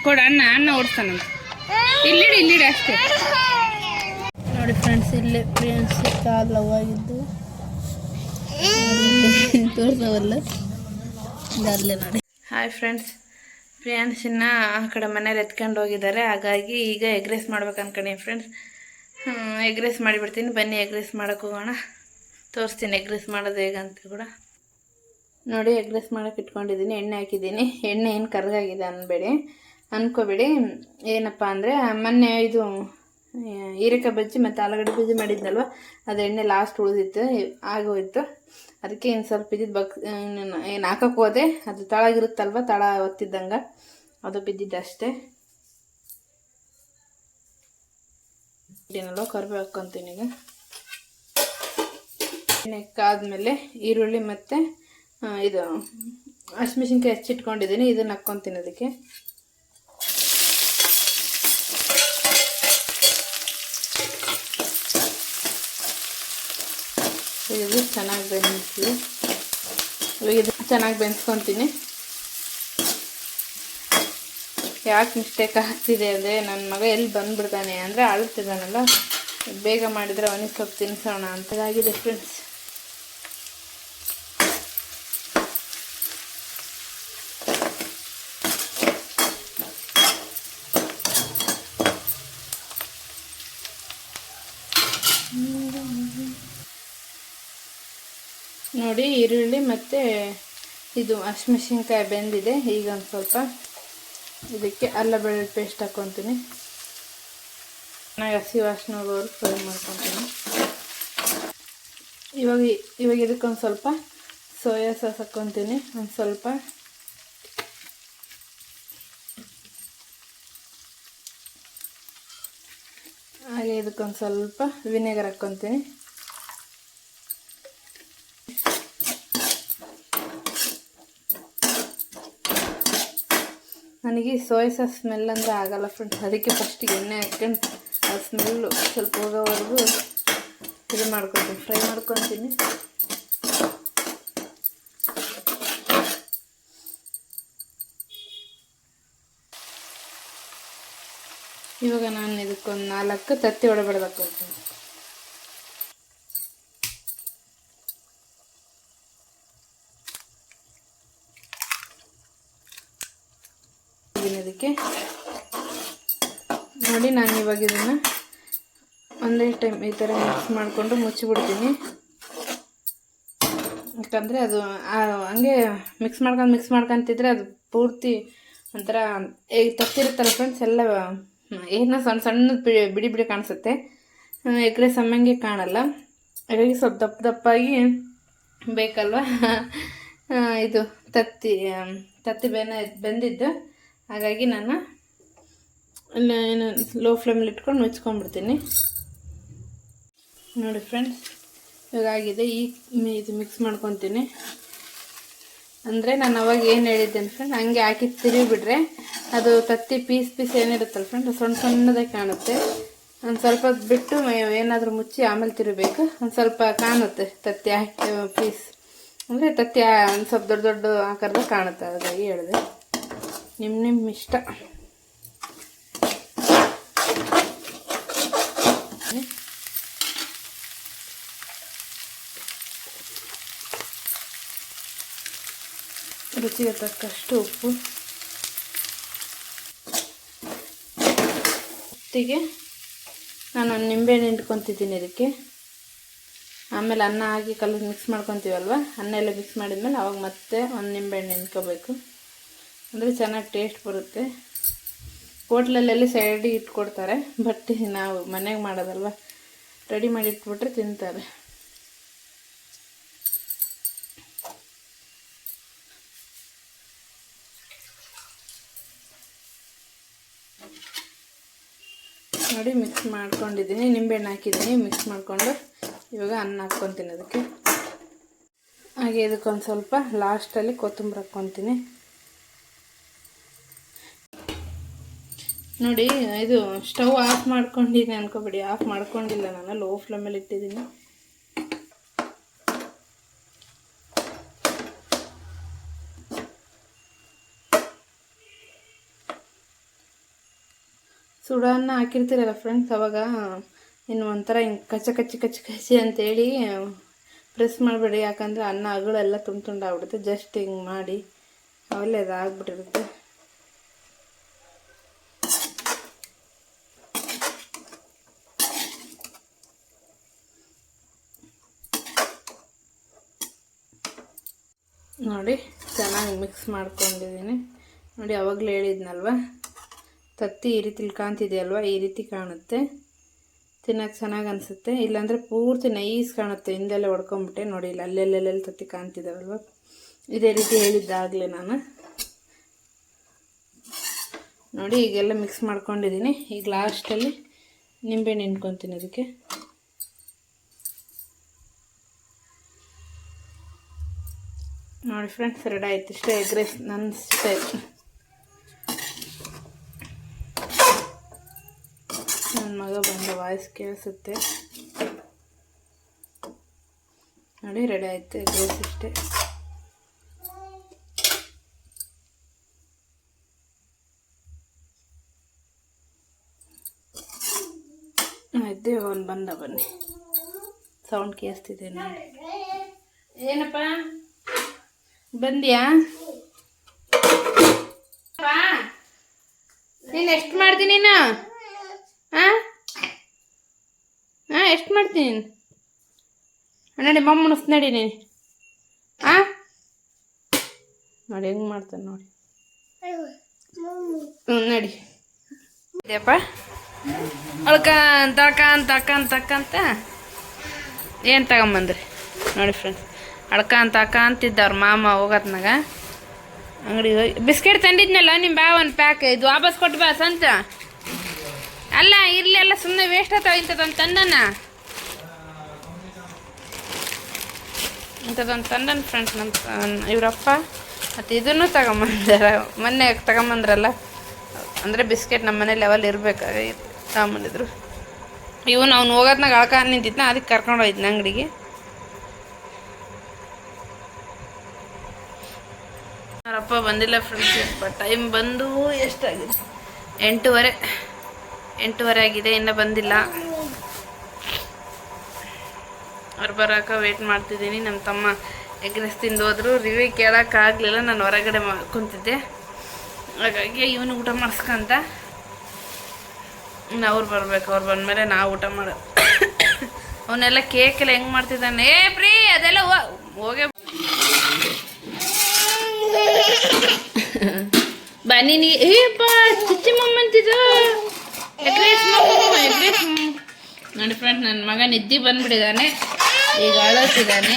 Speaker 4: ಕೊಡು ಅಣ್ಣ ಓಡಿಸ್ತಾನಂತ ಇಲ್ಲಿಡಿ ಅಷ್ಟೇ ನೋಡಿ ಫ್ರೆಂಡ್ಸ್ ಇಲ್ಲೇ ಫ್ರೆಂಡ್ಸ್ ಕಾಲು ಲವಾಗಿದ್ದು ತೋರಿಸವಲ್ಲ ಅಲ್ಲೇ ನೋಡಿ. ಹಾಯ್ ಫ್ರೆಂಡ್ಸ್, ಪ್ರಿಯಾಂಶನ್ನ ಆ ಕಡೆ ಮನೇಲಿ ಎತ್ಕೊಂಡು ಹೋಗಿದ್ದಾರೆ. ಹಾಗಾಗಿ ಈಗ ಎಗ್ ರೈಸ್ ಮಾಡ್ಬೇಕು ಅನ್ಕೊಂಡಿ ಫ್ರೆಂಡ್ಸ್. ಎಗ್ ರೈಸ್ ಮಾಡಿಬಿಡ್ತೀನಿ, ಬನ್ನಿ ಎಗ್ ರೈಸ್ ಮಾಡೋಕೆ ಹೋಗೋಣ. ತೋರಿಸ್ತೀನಿ ಎಗ್ ರೈಸ್ ಮಾಡೋದು ಹೇಗಂತ ಕೂಡ. ನೋಡಿ ಎಗ್ ರೈಸ್ ಮಾಡೋಕೆ ಇಟ್ಕೊಂಡಿದ್ದೀನಿ, ಎಣ್ಣೆ ಹಾಕಿದ್ದೀನಿ. ಎಣ್ಣೆ ಏನು ಕರ್ಗಾಗಿದೆ ಅನ್ಕೋಬೇಡಿ. ಏನಪ್ಪ ಅಂದರೆ ಮೊನ್ನೆ ಇದು ಹೀರೆಕಾಯಿ ಬಜ್ಜಿ ಮತ್ತು ಆಲೂಗಡ್ಡೆ ಬಜ್ಜಿ ಮಾಡಿದ್ನಲ್ವ, ಅದು ಎಣ್ಣೆ ಲಾಸ್ಟ್ ಉಳಿದಿತ್ತು, ಆಗೋಯ್ತು. ಅದಕ್ಕೆ ಇನ್ನು ಸ್ವಲ್ಪ ಇದ್ದಿದ್ದು ಏನು ಹಾಕಕ್ಕೆ ಹೋದೆ, ಅದು ತಳಗಿರುತ್ತಲ್ವ, ತಳ ಒತ್ತಿದ್ದಂಗೆ ಅದು ಬಿದ್ದಿದ್ದು ಅಷ್ಟೇ. ಏನಲ್ವ ಕರಿಬೇವು ಹಾಕ್ಕೊತೀನಿ. ಈಗ ಎಣ್ಣೆ ಕಾದ್ಮೇಲೆ ಈರುಳ್ಳಿ ಮತ್ತು ಇದು ಹಸಿಮೆಣಸಿನ್ಕಾಯಿ ಹೆಚ್ಚಿಟ್ಕೊಂಡಿದ್ದೀನಿ, ಇದನ್ನು ಹಾಕ್ಕೊತೀನಿ ಅದಕ್ಕೆ. ಇದು ಚೆನ್ನಾಗಿ ಬೆಂದಿದೆ. ಇವಾಗ ಇದು ಚೆನ್ನಾಗಿ ಬೆಂದ್ಕೊತೀನಿ. ಯಾಕೆ ಮಿಸ್ಟೇಕ್ ಆಗ್ತಿದೆ ಅಂದರೆ, ನನ್ನ ಮಗ ಎಲ್ಲಿ ಬಂದುಬಿಡ್ತಾನೆ ಅಂದರೆ ಅಳ್ತಿದ್ದಾನಲ್ಲ, ಬೇಗ ಮಾಡಿದರೆ ಅವನಿಗೆ ಸ್ವಲ್ಪ ತಿನ್ನಿಸೋಣ ಅಂತ ಆಗಿದೆ ಫ್ರೆಂಡ್ಸ್. ನೋಡಿ ಈರುಳ್ಳಿ ಮತ್ತು ಇದು ಹಸಿಮೆಣಸಿನ್ಕಾಯಿ ಬೆಂದಿದೆ. ಈಗ ಒಂದು ಸ್ವಲ್ಪ ಇದಕ್ಕೆ ಅಲ್ಲ ಬೆಳ್ಳುಳ್ಳಿ ಪೇಸ್ಟ್ ಹಾಕ್ಕೊತೀನಿ. ಚೆನ್ನಾಗಿ ಹಸಿ ವಾಸನೆ ಹೋಗೋರು ಫ್ರೈ ಮಾಡ್ಕೊತೀನಿ. ಇವಾಗ ಇದಕ್ಕೊಂದು ಸ್ವಲ್ಪ ಸೋಯಾ ಸಾಸ್ ಹಾಕ್ಕೊತೀನಿ, ಒಂದು ಸ್ವಲ್ಪ ಹಾಗೆ ಇದಕ್ಕೊಂದು ಸ್ವಲ್ಪ ವಿನೆಗರ್ ಹಾಕ್ಕೊತೀನಿ. ನನಗೆ ಸೋಯಾ ಸಾಸ್ ಸ್ಮೆಲ್ ಅಂದರೆ ಆಗಲ್ಲ ಫ್ರೆಂಡ್ಸ್, ಅದಕ್ಕೆ ಫಸ್ಟಿಗೆ ಎಣ್ಣೆ ಹಾಕ್ಕೊಂಡು ಆ ಸ್ಮೆಲ್ಲು ಸ್ವಲ್ಪ ಹೋಗೋವರೆಗೂ ಇದು ಮಾಡ್ಕೊತೀನಿ, ಫ್ರೈ ಮಾಡ್ಕೊತೀನಿ. ಇವಾಗ ನಾನು ಇದಕ್ಕೊಂದು 4 ತತ್ತಿ ಒಳಗಡೆ ಹಾಕ್ಕೊತೀನಿ. ಇದಕ್ಕೆ ನೋಡಿ ನಾನು ಇವಾಗ ಇದನ್ನು ಒಂದೇ ಟೈಮ್ ಈ ಥರ ಮಿಕ್ಸ್ ಮಾಡಿಕೊಂಡು ಮುಚ್ಚಿಬಿಡ್ತೀನಿ. ಯಾಕಂದರೆ ಅದು ಹಂಗೆ ಮಿಕ್ಸ್ ಮಾಡ್ಕೊತಿದ್ರೆ ಅದು ಪೂರ್ತಿ ಒಂಥರ ತತ್ತಿರುತ್ತಲ್ಲ ಫ್ರೆಂಡ್ಸ್, ಎಲ್ಲ ಏನೋ ಸಣ್ಣದು ಬಿಡಿ ಬಿಡಿ ಕಾಣಿಸುತ್ತೆ, ಎಗ್ ರೈಸ್ ಅಮ್ಮಂಗೆ ಕಾಣಲ್ಲ. ಹಾಗಾಗಿ ಸ್ವಲ್ಪ ದಪ್ಪಾಗಿ ಬೇಕಲ್ವ. ಇದು ತತ್ತಿ ಬೆಂದಿದ್ದು, ಹಾಗಾಗಿ ನಾನು ಏನು ಲೋ ಫ್ಲೇಮಲ್ಲಿ ಇಟ್ಕೊಂಡು ಮುಚ್ಕೊಂಡ್ಬಿಡ್ತೀನಿ. ನೋಡಿ ಫ್ರೆಂಡ್ಸ್, ಇವಾಗಾಗಿದೆ. ಇದು ಮಿಕ್ಸ್ ಮಾಡ್ಕೊತೀನಿ. ಅಂದರೆ ನಾನು ಅವಾಗ ಏನು ಹೇಳಿದ್ದೇನೆ ಫ್ರೆಂಡ್, ಹಂಗೆ ಹಾಕಿ ತಿರುಗಿಬಿಟ್ರೆ ಅದು ತತ್ತಿ ಪೀಸ್ ಏನಿರುತ್ತಲ್ಲ ಫ್ರೆಂಡ್, ಸಣ್ಣದಾಗಿ ಕಾಣುತ್ತೆ. ಒಂದು ಸ್ವಲ್ಪ ಬಿಟ್ಟು ಏನಾದರೂ ಮುಚ್ಚಿ ಆಮೇಲೆ ತಿರುಗಬೇಕು, ಒಂದು ಸ್ವಲ್ಪ ಕಾಣುತ್ತೆ ತತ್ತಿ ಹಾಕಿ ಪೀಸ್. ಅಂದರೆ ತತ್ತಿ ಒಂದು ಸ್ವಲ್ಪ ದೊಡ್ಡ ಆಕಾರದ ಕಾಣುತ್ತೆ, ಹಾಗಾಗಿ ಹೇಳಿದೆ. ನಿಮ್ಮ ಇಷ್ಟ. ರುಚಿಗೆ ತಕ್ಕಷ್ಟು ಉಪ್ಪು. ಉಪ್ಪಿಗೆ ನಾನು ಒಂದು ನಿಂಬೆಹಣ್ಣು ಹಿಂಡ್ಕೊತಿದ್ದೀನಿ ಇದಕ್ಕೆ. ಆಮೇಲೆ ಅನ್ನ ಹಾಕಿ ಮಿಕ್ಸ್ ಮಾಡ್ಕೊತೀವಲ್ವ, ಅನ್ನ ಎಲ್ಲ ಮಿಕ್ಸ್ ಮಾಡಿದ್ಮೇಲೆ ಅವಾಗ ಮತ್ತೆ ಒಂದು ನಿಂಬೆಹಣ್ಣು ಹಿಂಡ್ಕೋಬೇಕು, ಅಂದರೆ ಚೆನ್ನಾಗಿ ಟೇಸ್ಟ್ ಬರುತ್ತೆ. ಹೋಟ್ಲಲ್ಲೆಲ್ಲಿ ಸೈಡಿಗೆ ಇಟ್ಕೊಡ್ತಾರೆ, ಬಟ್ ನಾವು ಮನೆಗೆ ಮಾಡೋದಲ್ವ, ರೆಡಿ ಮಾಡಿ ಇಟ್ಬಿಟ್ರೆ ತಿಂತಾರೆ. ನೋಡಿ ಮಿಕ್ಸ್ ಮಾಡ್ಕೊಂಡಿದ್ದೀನಿ, ನಿಂಬೆಹಣ್ಣು ಹಾಕಿದ್ದೀನಿ, ಮಿಕ್ಸ್ ಮಾಡಿಕೊಂಡು ಇವಾಗ ಅನ್ನ ಹಾಕ್ಕೊತೀನಿ ಅದಕ್ಕೆ. ಹಾಗೆ ಇದಕ್ಕೊಂದು ಸ್ವಲ್ಪ ಲಾಸ್ಟಲ್ಲಿ ಕೊತ್ತಂಬರಿ ಹಾಕ್ಕೊತೀನಿ. ನೋಡಿ ಇದು ಸ್ಟವ್ ಆಫ್ ಮಾಡ್ಕೊಂಡಿದ್ದೀನಿ ಅನ್ಕೋಬೇಡಿ, ಆಫ್ ಮಾಡ್ಕೊಂಡಿಲ್ಲ, ನಾನು ಲೋ ಫ್ಲೇಮಲ್ಲಿ ಇಟ್ಟಿದ್ದೀನಿ. ಸುಡನ್ನ ಹಾಕಿರ್ತೀರಲ್ಲ ಫ್ರೆಂಡ್ಸ್, ಅವಾಗ ಇನ್ನು ಒಂಥರ ಹಿಂಗೆ ಕಚ್ಚಿ ಅಂತೇಳಿ ಪ್ರೆಸ್ ಮಾಡಬೇಡಿ, ಯಾಕಂದರೆ ಅನ್ನ ಅಗಳೆಲ್ಲ ತುಂಡಾಗ್ಬಿಡುತ್ತೆ. ಜಸ್ಟ್ ಹಿಂಗೆ ಮಾಡಿ ಅವೆಲ್ಲ ಅದು ಆಗ್ಬಿಟ್ಟಿರುತ್ತೆ. ನೋಡಿ ಚೆನ್ನಾಗಿ ಮಿಕ್ಸ್ ಮಾಡ್ಕೊಂಡಿದ್ದೀನಿ. ನೋಡಿ ಅವಾಗಲೇ ಹೇಳಿದ್ನಲ್ವ, ತತ್ತಿ ಈ ರೀತಿ ಕಾಣ್ತಿದೆಯಲ್ವ, ಈ ರೀತಿ ಕಾಣುತ್ತೆ, ತಿನ್ನೋಕೆ ಚೆನ್ನಾಗಿ ಅನಿಸುತ್ತೆ. ಇಲ್ಲಾಂದರೆ ಪೂರ್ತಿ ನೈಸ್ ಕಾಣುತ್ತೆ, ಹಿಂದೆಲ್ಲ ಹೊಡ್ಕೊಂಬಿಟ್ಟೆ. ನೋಡಿ ಇಲ್ಲ ಅಲ್ಲೆಲ್ಲೆಲ್ಲಿ ತತ್ತಿ ಕಾಣ್ತಿದ್ದಾವಲ್ವ, ಇದೇ ರೀತಿ ಹೇಳಿದ್ದಾಗಲೇ ನಾನು. ನೋಡಿ ಈಗೆಲ್ಲ ಮಿಕ್ಸ್ ಮಾಡ್ಕೊಂಡಿದ್ದೀನಿ. ಈಗ ಲಾಸ್ಟಲ್ಲಿ ನಿಂಬೆಹಣ್ಣು ಹಿಂಡ್ಕೊತೀನಿ ಅದಕ್ಕೆ. ನೋಡಿ ಫ್ರೆಂಡ್ಸ್, ರೆಡಿ ಆಯ್ತು. ಇಷ್ಟೇ ಎಗ್ ರೈಸ್ ನನ್ನ ಸ್ಟೈಲ್. ನನ್ನ ಮಗ ಬಂದ ವಾಯ್ಸ್ ಕೇಳಿಸುತ್ತೆ. ನೋಡಿ ರೆಡಿ ಆಯ್ತು ಎಗ್ ರೈಸ್ ಇಷ್ಟೇ. ಆಯ್ತು, ಅವನು ಬಂದ, ಬನ್ನಿ. ಸೌಂಡ್ ಕೇಳಿಸ್ತಿದೆ ನೋಡಿ. ಏನಪ್ಪ ಬಂದ್ಯಾ? ನೀನು ಎಷ್ಟು ಮಾಡ್ತೀನಿ ನೀನು? ಹಾಂ ಎಷ್ಟು ಮಾಡ್ತೀನಿ ನೀನು? ನಡಿ ಮಮ್ಮ ಮುನಿಸ್ ನಡಿ ನೀನು. ಹಾಂ ನೋಡಿ ಹೆಂಗೆ ಮಾಡ್ತಾನೆ ನೋಡಿ. ನಡಿ ಇದೆಯಪ್ಪ ಅಳ್ಕಂತ ಏನು ತಗೊಂಬಂದ್ರಿ ನೋಡಿ ಫ್ರೆಂಡ್ಸ್. ಅಳ್ಕಂತಿದ್ದ ಅವ್ರ ಮಾಮ ಹೋಗತ್ನಾಗ ಅಂಗಡಿಗೆ ಹೋಗಿ ಬಿಸ್ಕೆಟ್ ತಂದಿದ್ನಲ್ಲ ನಿಮ್ಮ ಬಾ ಒಂದು ಪ್ಯಾಕ್, ಇದು ವಾಪಸ್ ಕೊಟ್ಟು ಬಾ ಸಂತ. ಅಲ್ಲ ಇರಲಿ, ಎಲ್ಲ ಸುಮ್ಮನೆ ವೇಸ್ಟ್ ಆಗ್ತಾವ. ಇಂಥದ್ದೊಂದು ತಂದನ ಫ್ರೆಂಡ್ಸ್ ನಮ್ಮ ಇವರಪ್ಪ. ಮತ್ತು ಇದನ್ನು ತಗೊಂಬಂದಾರ, ಮೊನ್ನೆ ತಗೊಂಬಂದ್ರಲ್ಲ, ಅಂದರೆ ಬಿಸ್ಕೆಟ್ ನಮ್ಮ ಮನೇಲಿ ಲೆವೆಲ್ ಇರಬೇಕಾಗಿ ತಗೊಂಬಂದಿದ್ರು. ಇವನು ಅವ್ನು ಹೋಗೋದ್ನಾಗ ನಿಂತಿದ್ನ, ಅದಕ್ಕೆ ಕರ್ಕೊಂಡು ಹೋಯ್ತು ಅಂಗಡಿಗೆ. ಅವರಪ್ಪ ಬಂದಿಲ್ಲ ಫ್ರೆಂಡ್ಸ್. ಟೈಮ್ ಬಂದು ಎಷ್ಟಾಗಿದೆ? 8:30 ಆಗಿದೆ, ಇನ್ನೂ ಬಂದಿಲ್ಲ. ಅವ್ರು ಬರೋಕೆ ವೇಟ್ ಮಾಡ್ತಿದ್ದೀನಿ. ನಮ್ಮ ತಮ್ಮ ಎಗ್ ರೈಸ್ ತಿಂದು ಹೋದ್ರು. ರಿವ್ಯೂ ಕೇಳೋಕ್ಕಾಗಲಿಲ್ಲ, ನಾನು ಹೊರಗಡೆ ಕುಂತಿದ್ದೆ. ಹಾಗಾಗಿ ಇವನು ಊಟ ಮಾಡಿಸ್ಕೊಂತ ಇನ್ನು ಅವ್ರು ಬರಬೇಕು. ಅವ್ರು ಬಂದಮೇಲೆ ನಾವು ಊಟ ಮಾಡೋದು. ಅವನ್ನೆಲ್ಲ ಕೇಕೆಲ್ಲ ಹೆಂಗೆ ಮಾಡ್ತಿದ್ದಾನೆ. ಪ್ರೀ ಅದೆಲ್ಲ ಹೋಗೇ ಬನ್ನಿ ನೀ. ಏಪ್ಪ ಚಿಚ್ಚಿ ಮಮ್ಮಂತಿದ್ದು ಎಗ್ ರೈಸ್ ನೋಡಿ ಫ್ರೆಂಡ್ಸ್, ನನ್ನ ಮಗ ನಿದ್ದೆ ಬಂದ್ಬಿಟ್ಟಿದ್ದಾನೆ. ಈಗ ಅಳೋತಿದ್ದಾನೆ.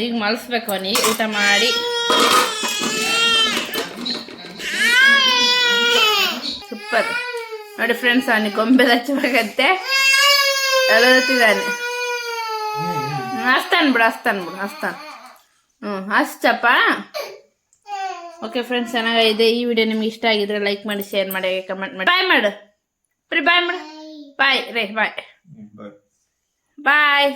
Speaker 4: ಈಗ ಮಲಸ್ಬೇಕು ಅವನಿಗೆ ಊಟ ಮಾಡಿ. ಸೂಪರ್ ನೋಡಿ ಫ್ರೆಂಡ್ಸ್, ಅವನಿಗೆ ಗೊಂಬೆ ಹಚ್ಚಬೇಕಂತೆ, ಅಳೋತಿದ್ದಾನೆ. ಹಸ್ತಾನೆ ಬಿಡು. ಹಚ್ಚಪ್ಪ. ಓಕೆ ಫ್ರೆಂಡ್ಸ್, ಚೆನ್ನಾಗಿದೆ. ಈ ವಿಡಿಯೋ ನಿಮ್ಗೆ ಇಷ್ಟ ಆಗಿದ್ರೆ ಲೈಕ್ ಮಾಡಿ, ಶೇರ್ ಮಾಡಿ, ಕಮೆಂಟ್ ಮಾಡಿ. ಬಾಯ್ ಮಾಡು ಪ್ರಿ, ಬಾಯ್ ಮಾಡು. ಬಾಯ್ ರೇ, ಬಾಯ್.